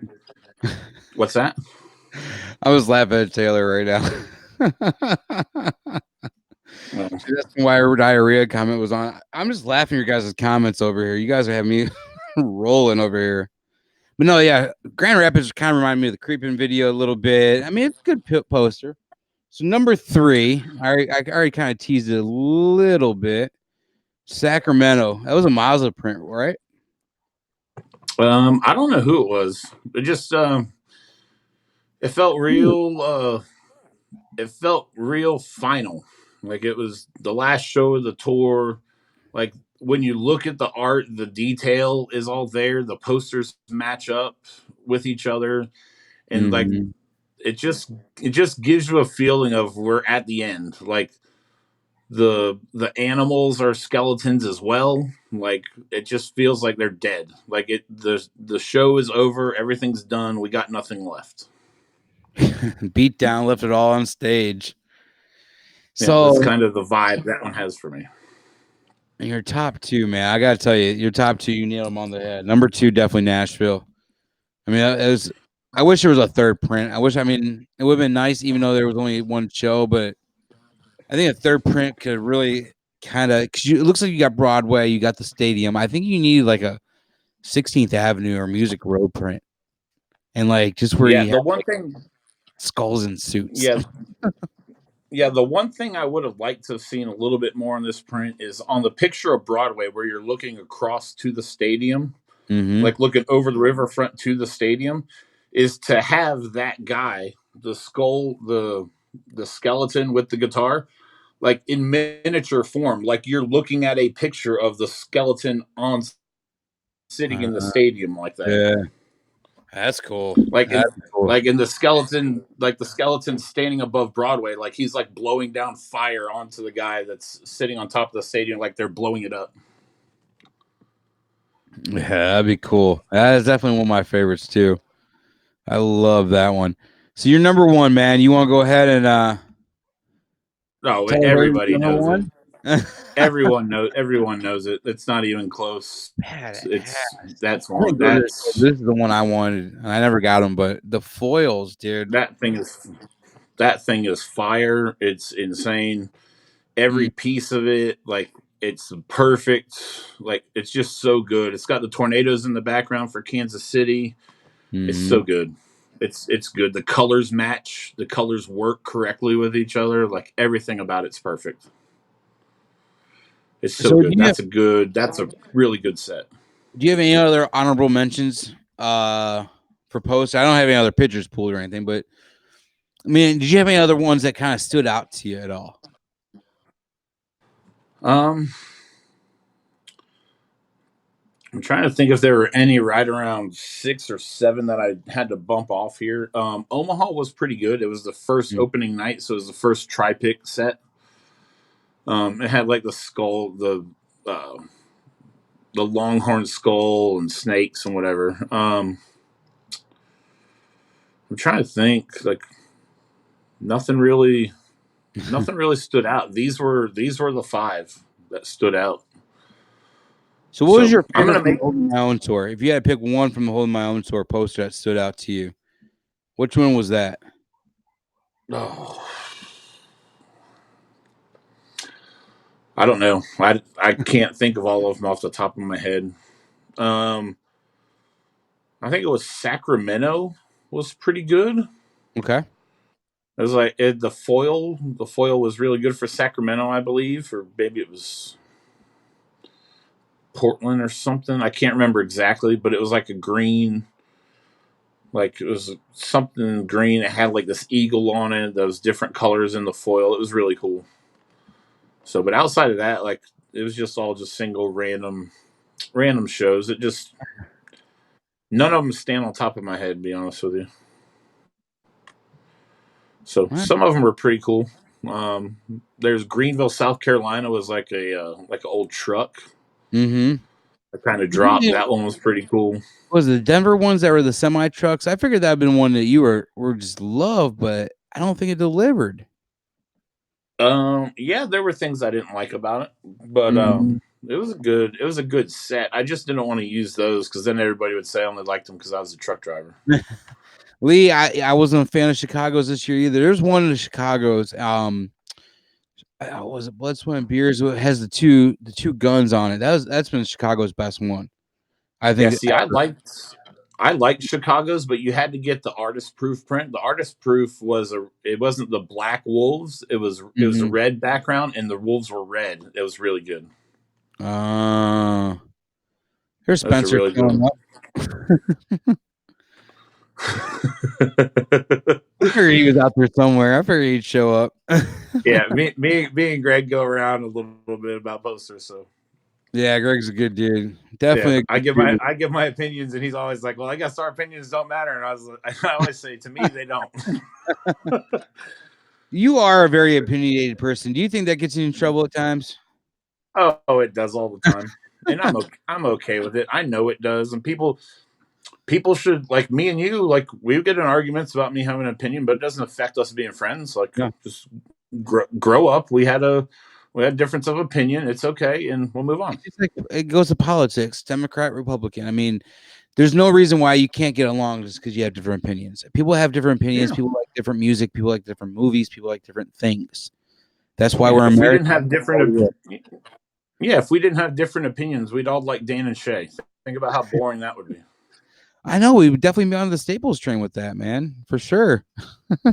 what's that? I was laughing at Taylor right now. Well, That's why our diarrhea comment was on. I'm just laughing at your guys' comments over here. You guys are having me rolling over here. But no, yeah, Grand Rapids kind of reminded me of the Creeping video a little bit. I mean, it's a good poster. So number 3, I already kind of teased it a little bit. Sacramento. That was a Mazda print, right? I don't know who it was. It just it felt real. It felt real final. Like it was the last show of the tour. Like when you look at the art, the detail is all there. The posters match up with each other, and like Mm-hmm. it just gives you a feeling of we're at the end. Like the animals are skeletons as well. Like it just feels like they're dead. Like the show is over. Everything's done. We got nothing left. Beat down, left it all on stage. Yeah, that's So kind of the vibe that one has for me. your top 2, man. I gotta tell you, your top 2, you nailed them on the head. Number 2, definitely Nashville. I mean, it was. I wish there was a third print. I mean, it would have been nice, even though there was only one show. But I think a third print could really kind of, because it looks like you got Broadway, you got the stadium. I think you need like a 16th Avenue or Music Row print, and like just where Yeah, you have the one like thing. skulls and suits. Yeah, yeah. The one thing I would have liked to have seen a little bit more on this print is on the picture of Broadway, where you're looking across to the stadium, Mm-hmm. like looking over the riverfront to the stadium, is to have that guy, the skull, the skeleton with the guitar, like in miniature form, like you're looking at a picture of the skeleton on sitting in the stadium like that. Yeah, that's cool. Like in That's cool. like in the skeleton, like the skeleton standing above Broadway, like he's like blowing down fire onto the guy that's sitting on top of the stadium, like they're blowing it up. Yeah, that'd be cool. That is definitely one of my favorites too. I love that one. So you're number 1, man. You want to go ahead and No, tell her you're everybody number knows it. 1? Everyone knows it. It's not even close. It's that's I one didn't go to this. that's This is the one I wanted, and I never got them. But the foils, dude. that thing is fire. It's insane. Every piece of it, like it's perfect. Like it's just so good. It's got the tornadoes in the background for Kansas City. It's so Mm-hmm. good. It's good. The colors match. The colors work correctly with each other. Like everything about it's perfect. It's so So good. That's a really good set. do you have any other honorable mentions for posts? I don't have any other pictures pulled or anything, but I mean, did you have any other ones that kind of stood out to you at all? I'm trying to think if there were any right around 6 or 7 that I had to bump off here. Omaha was pretty good. It was the first opening night, so it was the first tri-pick set. It had like the skull, the longhorn skull and snakes and whatever. I'm trying to think. Like nothing really stood out. These were the 5 that stood out. So what was your I'm favorite gonna from make. Holding My Own tour? If you had to pick one from the Holding My Own tour poster that stood out to you, which one was that? Oh, I don't know. I can't think of all of them off the top of my head. I think it was Sacramento was pretty good. Okay. It was like the foil. The foil was really good for Sacramento, I believe, or maybe it was Portland or something. I can't remember exactly, but it was like a green. Like it was something green. It had like this eagle on it. Those different colors in the foil. It was really cool. So, but outside of that, like it was just all just single random shows. It just none of them stand on top of my head. To be honest with you. So Right. some of them were pretty cool. There's Greenville, South Carolina was like an old truck. Mm-hmm. I kind of dropped. That one was pretty cool. Was it the Denver ones that were the semi trucks? I figured that'd been one that you were just loved, but I don't think it delivered. Yeah, there were things I didn't like about it, but Mhm. it was a good set. I just didn't want to use those because then everybody would say I only liked them because I was a truck driver. Lee, I wasn't a fan of Chicago's this year either. There's one of the Chicago's. Was it Blood, Sweat, and Beers? It has the two guns on it. That's been Chicago's best one. I think. Yeah, see, I liked Chicago's, but you had to get the artist proof print. The artist proof it wasn't the black wolves. It was a red background, and the wolves were red. It was really good. Here's Spencer really showing up. I figured he was out there somewhere. I figured he'd show up. Yeah, me and Greg go around a little bit about posters. So yeah, Greg's a good dude. Definitely. Yeah, I give my opinions, and he's always like, "Well, I guess our opinions don't matter." And I always say, to me, they don't. You are a very opinionated person. Do you think that gets you in trouble at times? Oh, it does all the time, and I'm okay with it. I know it does, and people should, like me and you, like we get in arguments about me having an opinion, but it doesn't affect us being friends. Like, just grow up. We had a difference of opinion. It's okay, and we'll move on. It's like, it goes to politics, Democrat, Republican. I mean, there's no reason why you can't get along just because you have different opinions. People have different opinions. Yeah. People like different music. People like different movies. People like different things. That's why we're American. We didn't have different. Yeah, if we didn't have different opinions, we'd all like Dan and Shay. Think about how boring that would be. I know, we would definitely be on the Staples train with that, man, for sure. So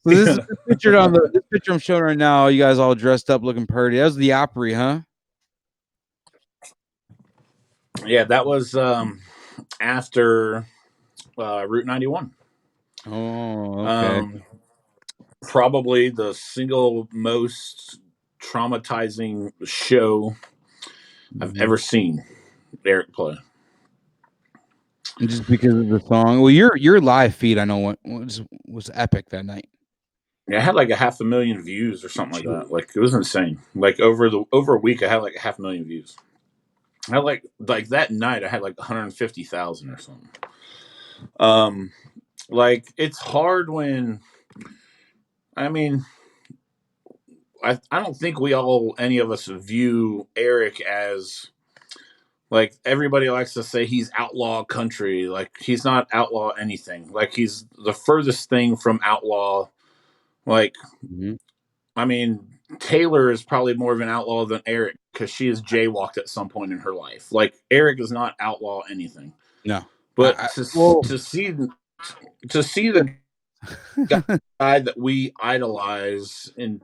this is pictured on this picture I'm showing right now. You guys all dressed up, looking pretty. That was the Opry, huh? Yeah, that was after Route 91. Oh, okay. Probably the single most traumatizing show I've ever seen Eric play. Just because of the song. Well, your live feed, I know, was epic that night. Yeah, I had like 500,000 views or something like that. Like, it was insane. Like over a week, I had like 500,000 views. I had like that night, I had like 150,000 or something. Like, it's hard when, I mean, I don't think any of us view Eric as, like, everybody likes to say he's outlaw country. Like, he's not outlaw anything. Like, he's the furthest thing from outlaw. Like, I mean, Taylor is probably more of an outlaw than Eric because she has jaywalked at some point in her life. Like, Eric is not outlaw anything. No, but to see the guy that we idolize and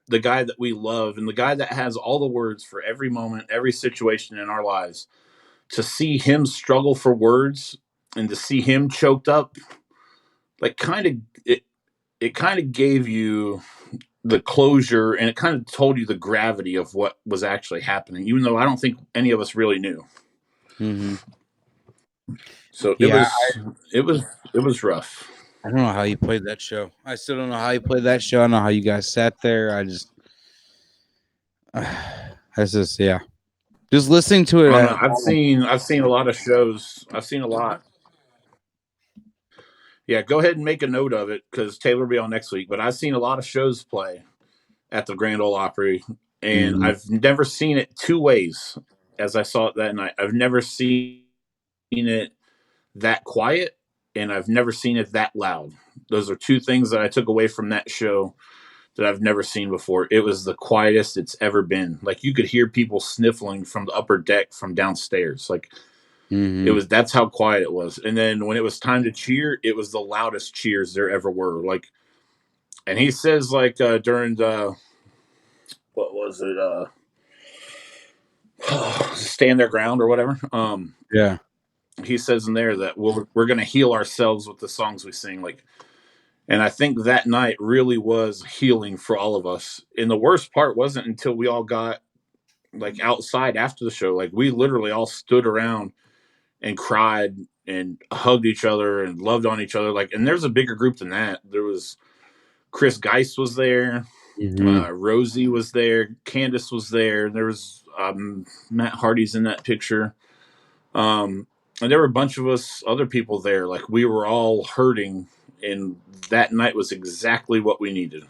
the guy that we love and the guy that has all the words for every moment, every situation in our lives, to see him struggle for words and to see him choked up, like, it kind of gave you the closure, and it kind of told you the gravity of what was actually happening, even though I don't think any of us really knew. So it was rough. I don't know how you played that show. I still don't know how you played that show. I don't know how you guys sat there. Just listening to it. I've seen a lot of shows. I've seen a lot. Yeah, go ahead and make a note of it because Taylor will be on next week. But I've seen a lot of shows play at the Grand Ole Opry, and I've never seen it two ways as I saw it that night. I've never seen it that quiet, and I've never seen it that loud. Those are two things that I took away from that show that I've never seen before. It was the quietest it's ever been. Like, you could hear people sniffling from the upper deck from downstairs. Like, that's how quiet it was. And then when it was time to cheer, it was the loudest cheers there ever were. Like, and he says, like, during the, what was it? Stand Their Ground or whatever. Yeah. He says in there that we're going to heal ourselves with the songs we sing. Like, and I think that night really was healing for all of us. And the worst part wasn't until we all got, like, outside after the show. Like, we literally all stood around and cried and hugged each other and loved on each other. Like, and there's a bigger group than that. There was Chris Geist was there, Rosie was there, Candace was there. There was Matt Hardy's in that picture. And there were a bunch of us other people there. Like, we were all hurting, and that night was exactly what we needed.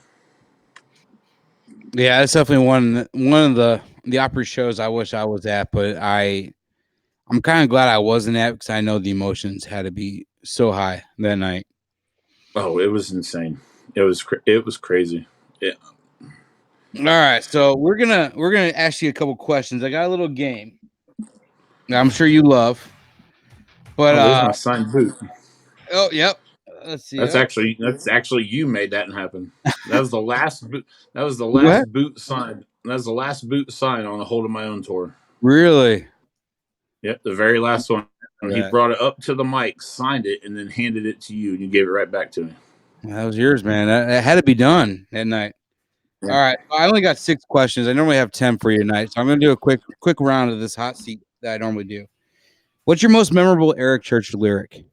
Yeah, it's definitely one of the Opry shows I wish I was at, but I'm kind of glad I wasn't at, because I know the emotions had to be so high that night. Oh, it was insane. It was crazy. Yeah. All right, so we're gonna ask you a couple questions. I got a little game that I'm sure you love, but Oh, there's my signed boot. oh yep, let's see. That's actually you made that happen. That was the last boot. That was the What? last boot sign. That was the last boot sign on the Hold of My Own tour. Really? Yep, the very last one. And he That. brought it up to the mic, signed it, and then handed it to you, and you gave it right back to me. That was yours, man. That had to be done that night. Yeah. All right, I only got 6 questions. I normally have 10 for you tonight, so I'm gonna do a quick round of this hot seat that I normally do. What's your most memorable Eric Church lyric?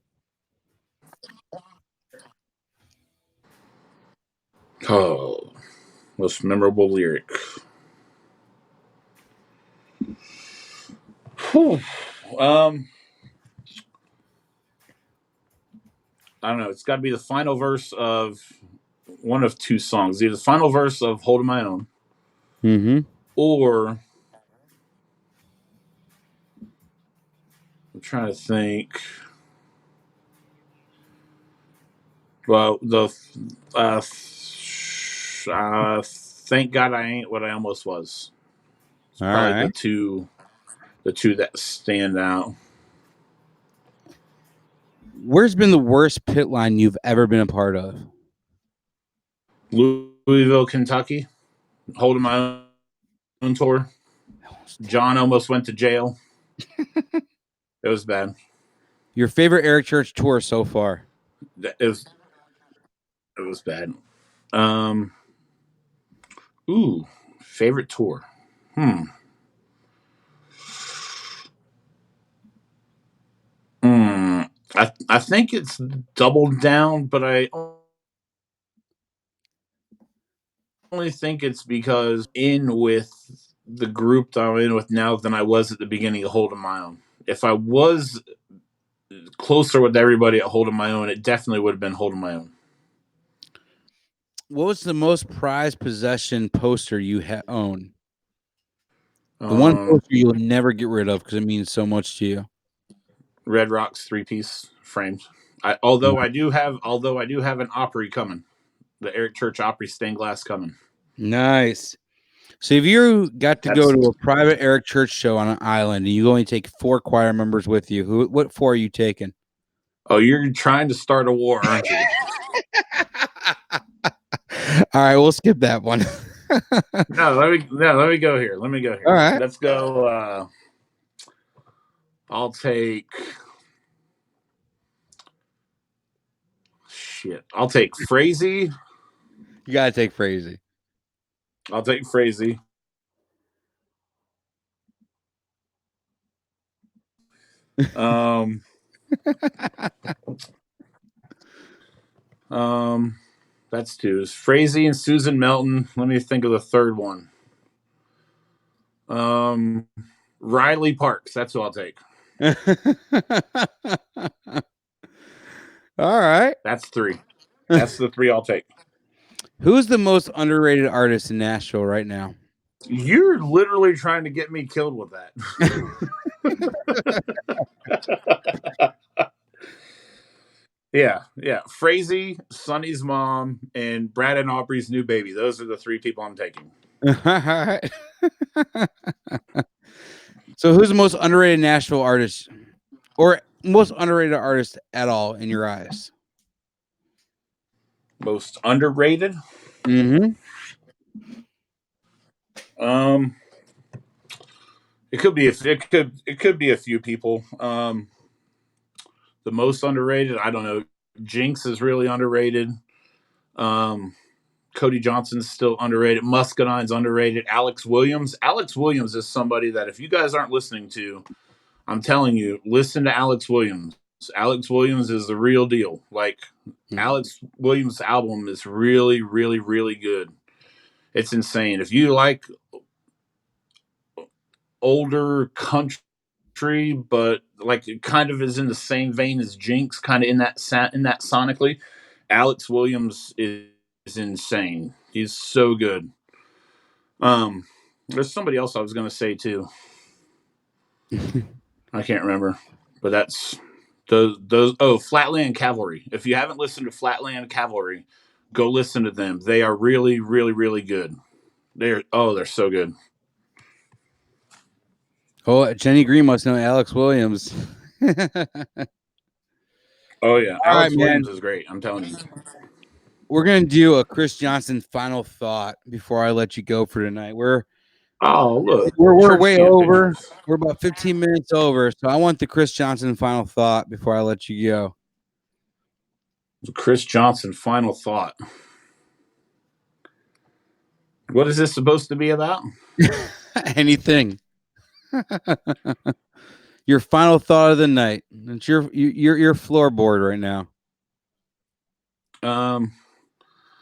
Oh, most memorable lyric. Whew. I don't know. It's got to be the final verse of one of two songs. Either the final verse of Hold of My Own, or I'm trying to think. Well, Thank God I Ain't What I Almost Was. It's probably right. the two that stand out. Where's been the worst pit line you've ever been a part of? Louisville, Kentucky. Holding My Own tour. John almost went to jail. It was bad. Your favorite Eric Church tour so far? It was bad. Favorite tour. I think it's Doubled Down, but I only think it's because in with the group that I'm in with now than I was at the beginning of Hold of My Own. If I was closer with everybody at Hold of My Own, it definitely would have been Hold of My Own. What was the most prized possession poster you own? The one poster you'll never get rid of because it means so much to you. Red Rocks 3-piece framed. Although I do have an Opry coming, the Eric Church Opry stained glass coming. Nice. So if you got to go to a private Eric Church show on an island and you only take 4 choir members with you, what 4 are you taking? Oh, you're trying to start a war, aren't you? All right, we'll skip that one. No, let me go here. All right. Let's go. I'll take Frazee. You gotta take Frazee. I'll take Frazee. That's 2. It's Frazee and Susan Melton. Let me think of the third one. Riley Parks. That's who I'll take. All right. That's 3. That's the 3 I'll take. Who's the most underrated artist in Nashville right now? You're literally trying to get me killed with that. Yeah. Frazee, Sonny's mom, and Brad and Aubrey's new baby. Those are the 3 people I'm taking. All right. So who's the most underrated Nashville artist, or most underrated artist at all in your eyes? Most underrated? Mm-hmm. It could be a few people. The most underrated, I don't know. Jinx is really underrated. Cody Johnson's still underrated. Muscadine's underrated. Alex Williams is somebody that if you guys aren't listening to, I'm telling you, listen to Alex Williams. Alex Williams is the real deal. Like, Alex Williams' album is really, really, really good. It's insane. If you like older country, but like it kind of is in the same vein as Jinx, kind of in that sonically, Alex Williams is insane. He's so good. There's somebody else I was gonna say too. I can't remember, but that's those. Oh, Flatland Cavalry. If you haven't listened to Flatland Cavalry, go listen to them. They are really, really, really good. They're so good. Oh, Jenny Green must know Alex Williams. Oh yeah, All Alex right, Williams man. is great. I'm telling you. We're gonna do a Chris Johnson final thought before I let you go for tonight. We're Look, way over. We're about 15 minutes over, so I want the Chris Johnson final thought before I let you go. The Chris Johnson final thought. What is this supposed to be about? Anything. Your final thought of the night. It's your floorboard right now.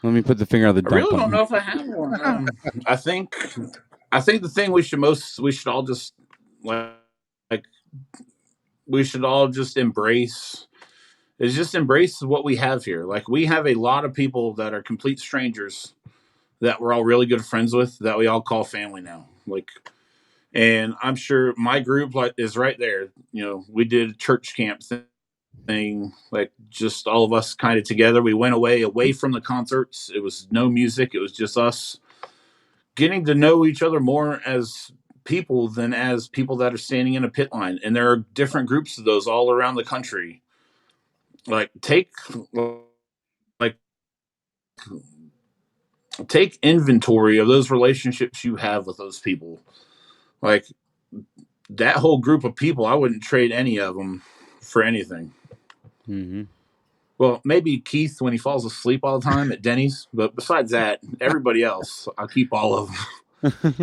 Let me put the finger on the dump. I really don't know if I have one. I think the thing we should all just we should all just embrace what we have here. Like, we have a lot of people that are complete strangers that we're all really good friends with, that we all call family now. Like, and I'm sure my group is right there. You know, we did a church camp thing, like just all of us kind of together. We went away from the concerts. It was no music. It was just us getting to know each other more as people than as people that are standing in a pit line. And there are different groups of those all around the country. Like, take inventory of those relationships you have with those people. Like, that whole group of people, I wouldn't trade any of them for anything. Mm-hmm. Well, maybe Keith when he falls asleep all the time at Denny's, but besides that, everybody else, I'll keep all of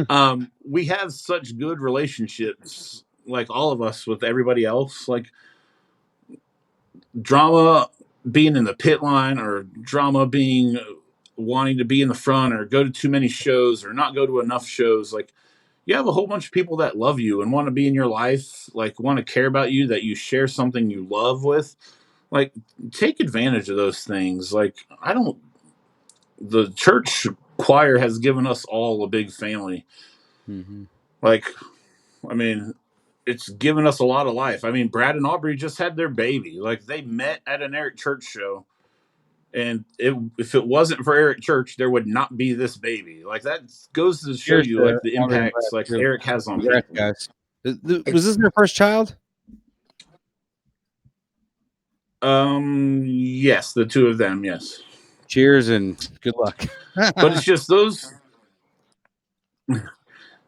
them. We have such good relationships, like all of us, with everybody else. Like, drama being in the pit line, or drama being wanting to be in the front, or go to too many shows, or not go to enough shows. Like, you have a whole bunch of people that love you and want to be in your life, like want to care about you, that you share something you love with. Like, take advantage of those things. Like, the church choir has given us all a big family. Mm-hmm. Like, I mean, it's given us a lot of life. I mean, Brad and Aubrey just had their baby. Like, they met at an Eric Church show. And if it wasn't for Eric Church, there would not be this baby. Like, that goes to show you, like, the impacts like Eric has on people. Guys. Was this their first child? Yes, the two of them, yes. Cheers and good luck. But it's just those.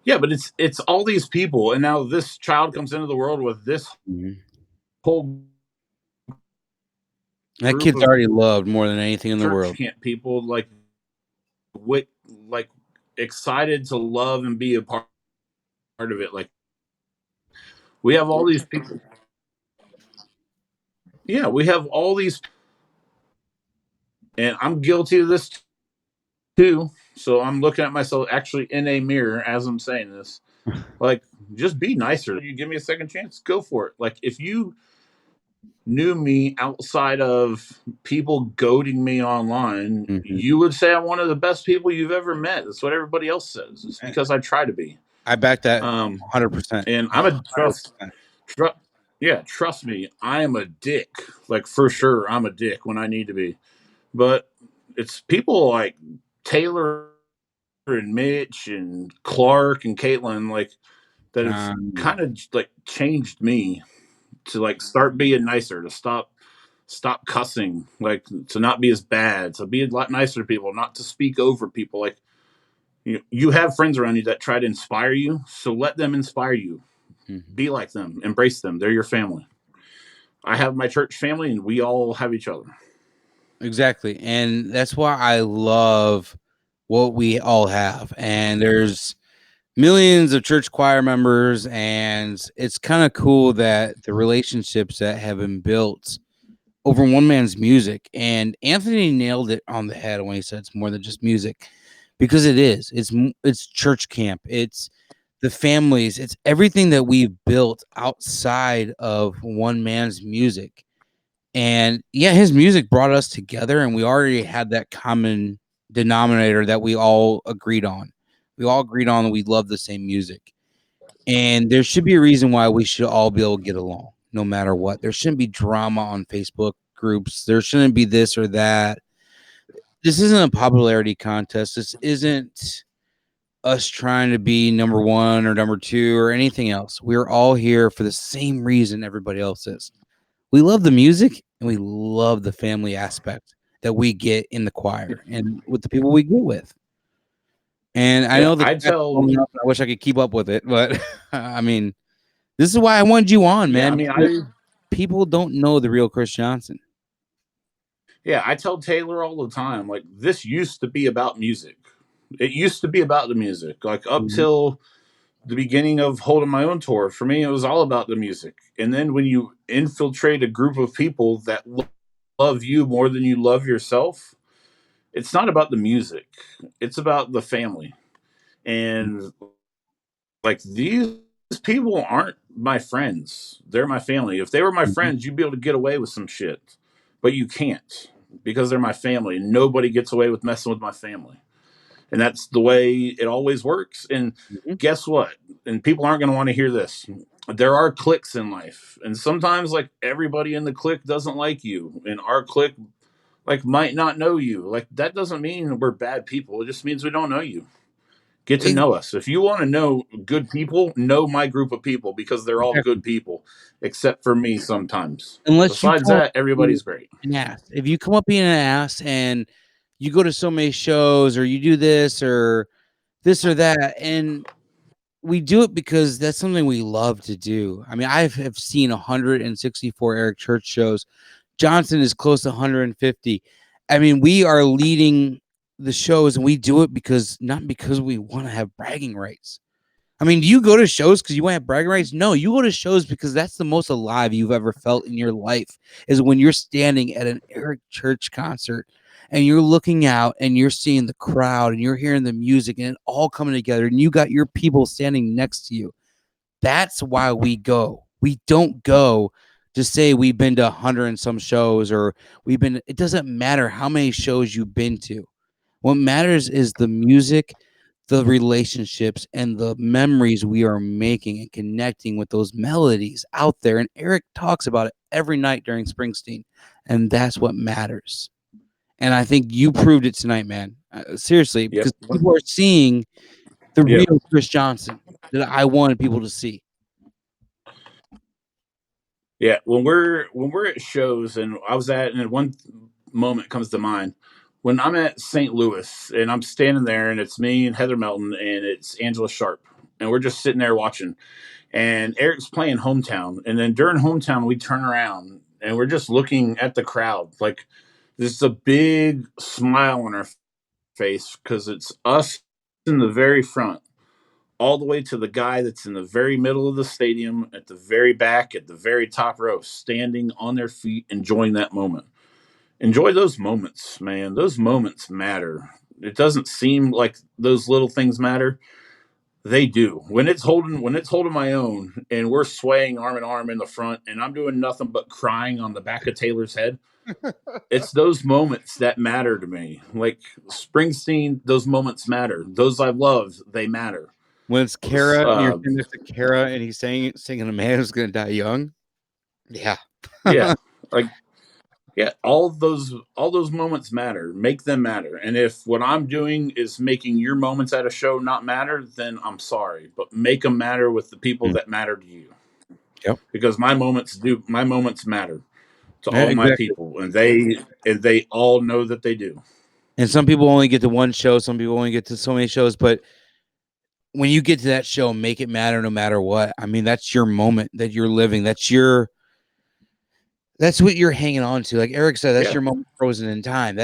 Yeah, but it's all these people, and now this child comes into the world with this whole. That kid's already loved more than anything in the world. Camp people, like excited to love and be a part of it. Like, we have all these people. Yeah, we have all these, and I'm guilty of this too. So I'm looking at myself actually in a mirror as I'm saying this. Like, just be nicer. You give me a second chance, go for it. Like, if you knew me outside of people goading me online, you would say I'm one of the best people you've ever met. That's what everybody else says. It's because I try to be. I back that 100%. And I'm a trust me, I am a dick. Like, for sure, I'm a dick when I need to be. But it's people like Taylor and Mitch and Clark and Caitlin, like, that have kind of like changed me to like start being nicer, to stop cussing, like to not be as bad, to be a lot nicer to people, not to speak over people. Like, you have friends around you that try to inspire you, so let them inspire you. Be like them, embrace them. They're your family. I have my church family, and we all have each other. Exactly. And that's why I love what we all have. And there's millions of church choir members, and it's kind of cool that the relationships that have been built over one man's music. And Anthony nailed it on the head when he said it's more than just music, because it is. It's church camp. It's the families. It's everything that we've built outside of one man's music. And yeah, his music brought us together, and we already had that common denominator that we all agreed on. We all agreed on that we love the same music. And there should be a reason why we should all be able to get along, no matter what. There shouldn't be drama on Facebook groups. There shouldn't be this or that. This isn't a popularity contest. This isn't us trying to be number one or number two or anything else. We're all here for the same reason everybody else is. We love the music and we love the family aspect that we get in the choir and with the people we go with. And I know I tell. I wish I could keep up with it, but I mean, this is why I wanted you on, man. Yeah, I mean, People don't know the real Chris Johnson. Yeah, I tell Taylor all the time, like, this used to be about music. It used to be about the music. Like, up till the beginning of holding my own tour, for me, it was all about the music. And then when you infiltrate a group of people that love you more than you love yourself, it's not about the music. It's about the family. And like, these people aren't my friends. They're my family. If they were my friends, you'd be able to get away with some shit. But you can't, because they're my family. Nobody gets away with messing with my family. And that's the way it always works. And guess what? And people aren't going to want to hear this. There are cliques in life. And sometimes, like, everybody in the clique doesn't like you. And our clique, like, might not know you. Like, that doesn't mean we're bad people. It just means we don't know you. Get to know us. If you want to know good people, know my group of people, because they're all good people, except for me sometimes. Besides that, everybody's great. An ass. If you come up being an ass and you go to so many shows or you do this or that, and we do it because that's something we love to do. I mean, I have seen 164 Eric Church shows. Johnson is close to 150. I mean, we are leading the shows, and we do it because not because we want to have bragging rights. I mean, do you go to shows because you want to have bragging rights? No, you go to shows because that's the most alive you've ever felt in your life, is when you're standing at an Eric Church concert and you're looking out and you're seeing the crowd and you're hearing the music and it all coming together, and you got your people standing next to you. That's why we go. We don't go to say we've been to 100 and some shows, or it doesn't matter how many shows you've been to. What matters is the music, the relationships, and the memories we are making and connecting with those melodies out there. And Eric talks about it every night during Springsteen, and that's what matters. And I think you proved it tonight, man. Seriously, because people are seeing the real Chris Johnson that I wanted people to see. Yeah, when we're at shows, and I was at, and one moment comes to mind when I'm at St. Louis and I'm standing there, and it's me and Heather Melton and it's Angela Sharp, and we're just sitting there watching, and Eric's playing Hometown, and then during Hometown we turn around and we're just looking at the crowd, like, there's a big smile on our face because it's us in the very front, all the way to the guy that's in the very middle of the stadium, at the very back, at the very top row, standing on their feet, enjoying that moment. Enjoy those moments, man. Those moments matter. It doesn't seem like those little things matter. They do. When it's holding my own and we're swaying arm in arm in the front and I'm doing nothing but crying on the back of Taylor's head, it's those moments that matter to me. Like Springsteen, those moments matter. Those I've loved, they matter. When it's Kara, and you're sitting next to Kara, and he's singing a man who's going to die young. Yeah. Yeah. Like, yeah, all those moments matter. Make them matter. And if what I'm doing is making your moments at a show not matter, then I'm sorry. But make them matter with the people that matter to you. Yep. Because my moments matter to all my people, and they all know that they do. And some people only get to one show. Some people only get to so many shows. But when you get to that show, make it matter no matter what. I mean, that's your moment that you're living. That's what you're hanging on to. Like Eric said, that's your moment frozen in time.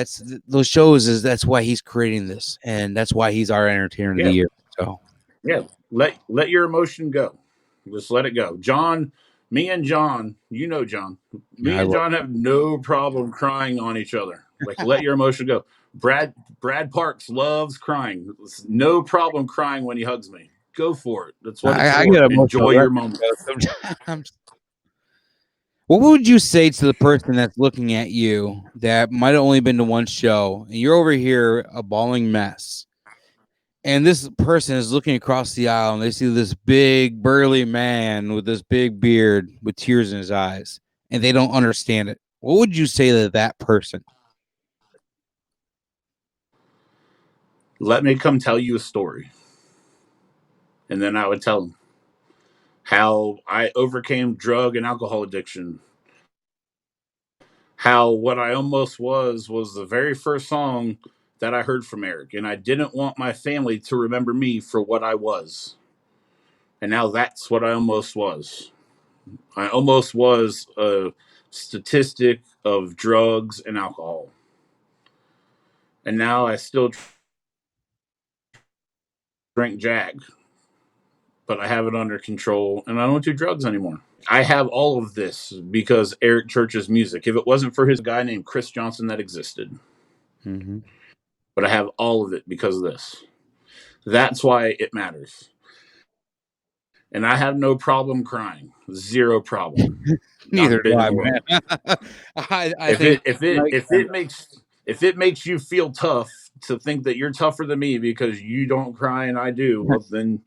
Those shows that's why he's creating this. And that's why he's our entertainer of the year. So, yeah, let your emotion go. Just let it go. John, me and John, John. Me and John have no problem crying on each other. Like, let your emotion go. Brad Parks loves crying. No problem crying when he hugs me. Go for it. That's what it's I for. get emotional Enjoy your moment. sometimes. What would you say to the person that's looking at you that might have only been to one show and you're over here a bawling mess? And this person is looking across the aisle and they see this big burly man with this big beard with tears in his eyes and they don't understand it. What would you say to that person? Let me come tell you a story. And then I would tell them how I overcame drug and alcohol addiction. How what I almost was the very first song that I heard from Eric. And I didn't want my family to remember me for what I was. And now that's what I almost was. I almost was a statistic of drugs and alcohol. And now I still drink Jack, but I have it under control and I don't do drugs anymore. I have all of this because Eric Church's music. If it wasn't for his guy named Chris Johnson that existed, but I have all of it because of this. That's why it matters. And I have no problem crying. Zero problem. Neither do I, man. I think if it makes you feel tough to think that you're tougher than me because you don't cry and I do, well then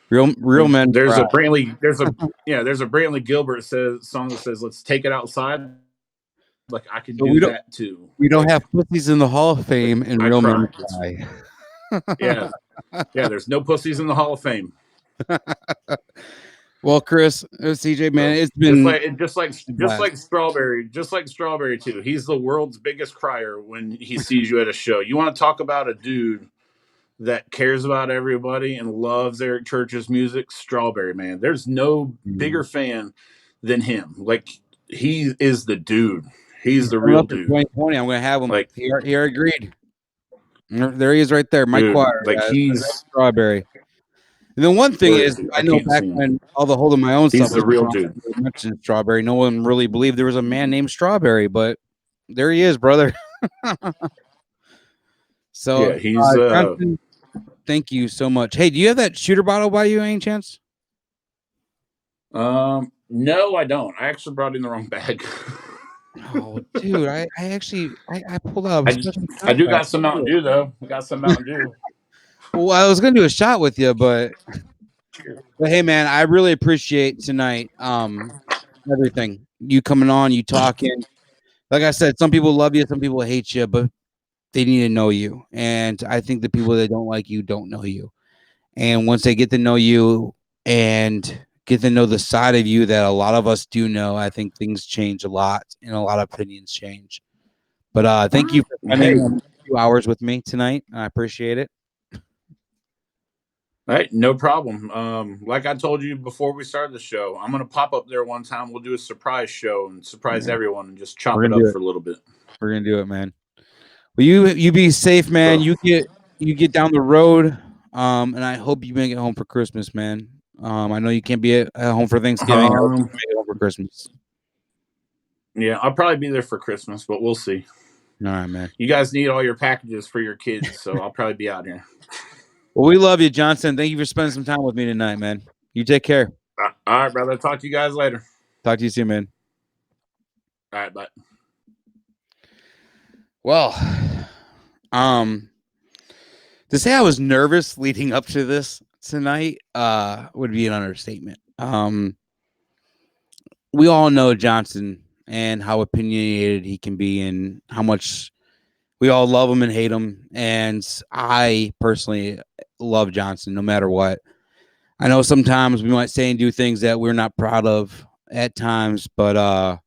real men. There's a Brantley Gilbert song that says "Let's take it outside." Like I can do that too. We don't have pussies in the Hall of Fame, and real men cry. Yeah. There's no pussies in the Hall of Fame. Well, Chris, CJ, man, it's been just like Strawberry too. He's the world's biggest crier when he sees you at a show. You want to talk about a dude that cares about everybody and loves Eric Church's music? Strawberry, man. There's no bigger fan than him. Like, he is the dude. He's the real dude. 2020, I'm gonna have him. Like, he agreed. There he is, right there. My choir. Like, he's Strawberry. And the one thing is, I know back when all the Hold of My Own stuff was the real dude. Mentioned Strawberry. No one really believed there was a man named Strawberry, but there he is, brother. So yeah, he's Johnson, thank you so much. Hey, do you have that shooter bottle by you, any chance? No, I don't. I actually brought in the wrong bag. Oh, dude, I actually pulled up. I do got some Mountain Dew though. I got some Mountain Dew. Well, I was gonna do a shot with you, but hey, man, I really appreciate tonight. Everything, you coming on, you talking. Like I said, some people love you, some people hate you, but they need to know you. And I think the people that don't like you don't know you. And once they get to know you and get to know the side of you that a lot of us do know, I think things change a lot and a lot of opinions change. But thank you for spending a few hours with me tonight. I appreciate it. All right, no problem. Like I told you before we started the show, I'm gonna pop up there one time. We'll do a surprise show and surprise everyone and just chop it up for a little bit. We're gonna do it, man. Well, you be safe, man. You get down the road, and I hope you make it home for Christmas, man. I know you can't be at home for Thanksgiving. I hope you make it home for Christmas. Yeah, I'll probably be there for Christmas, but we'll see. All right, man. You guys need all your packages for your kids, so I'll probably be out here. Well, we love you, Johnson. Thank you for spending some time with me tonight, man. You take care. All right, brother. Talk to you guys later. Talk to you soon, man. All right, bye. Well, to say I was nervous leading up to this tonight would be an understatement. We all know Johnson and how opinionated he can be and how much we all love him and hate him. And I personally love Johnson no matter what. I know sometimes we might say and do things that we're not proud of at times, but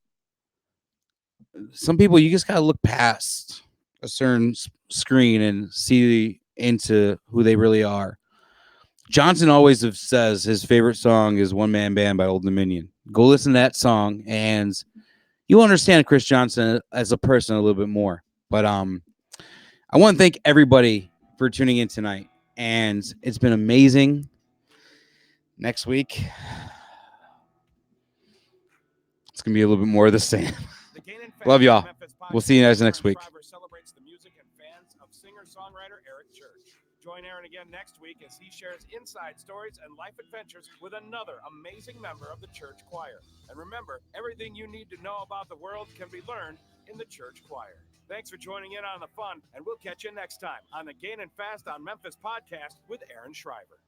some people, you just got to look past a certain screen and see into who they really are. Johnson always says his favorite song is One Man Band by Old Dominion. Go listen to that song and you'll understand Chris Johnson as a person a little bit more. But I want to thank everybody for tuning in tonight, and it's been amazing. next week, it's going to be a little bit more of the same. The Gainin Love y'all. Memphis We'll see you guys podcast, next Aaron week. Shriver celebrates the music and fans of singer-songwriter Eric Church. Join Aaron again next week as he shares inside stories and life adventures with another amazing member of the church choir. And remember, everything you need to know about the world can be learned in the church choir. Thanks for joining in on the fun, and we'll catch you next time on the Gainin Fast on Memphis podcast with Aaron Shriver.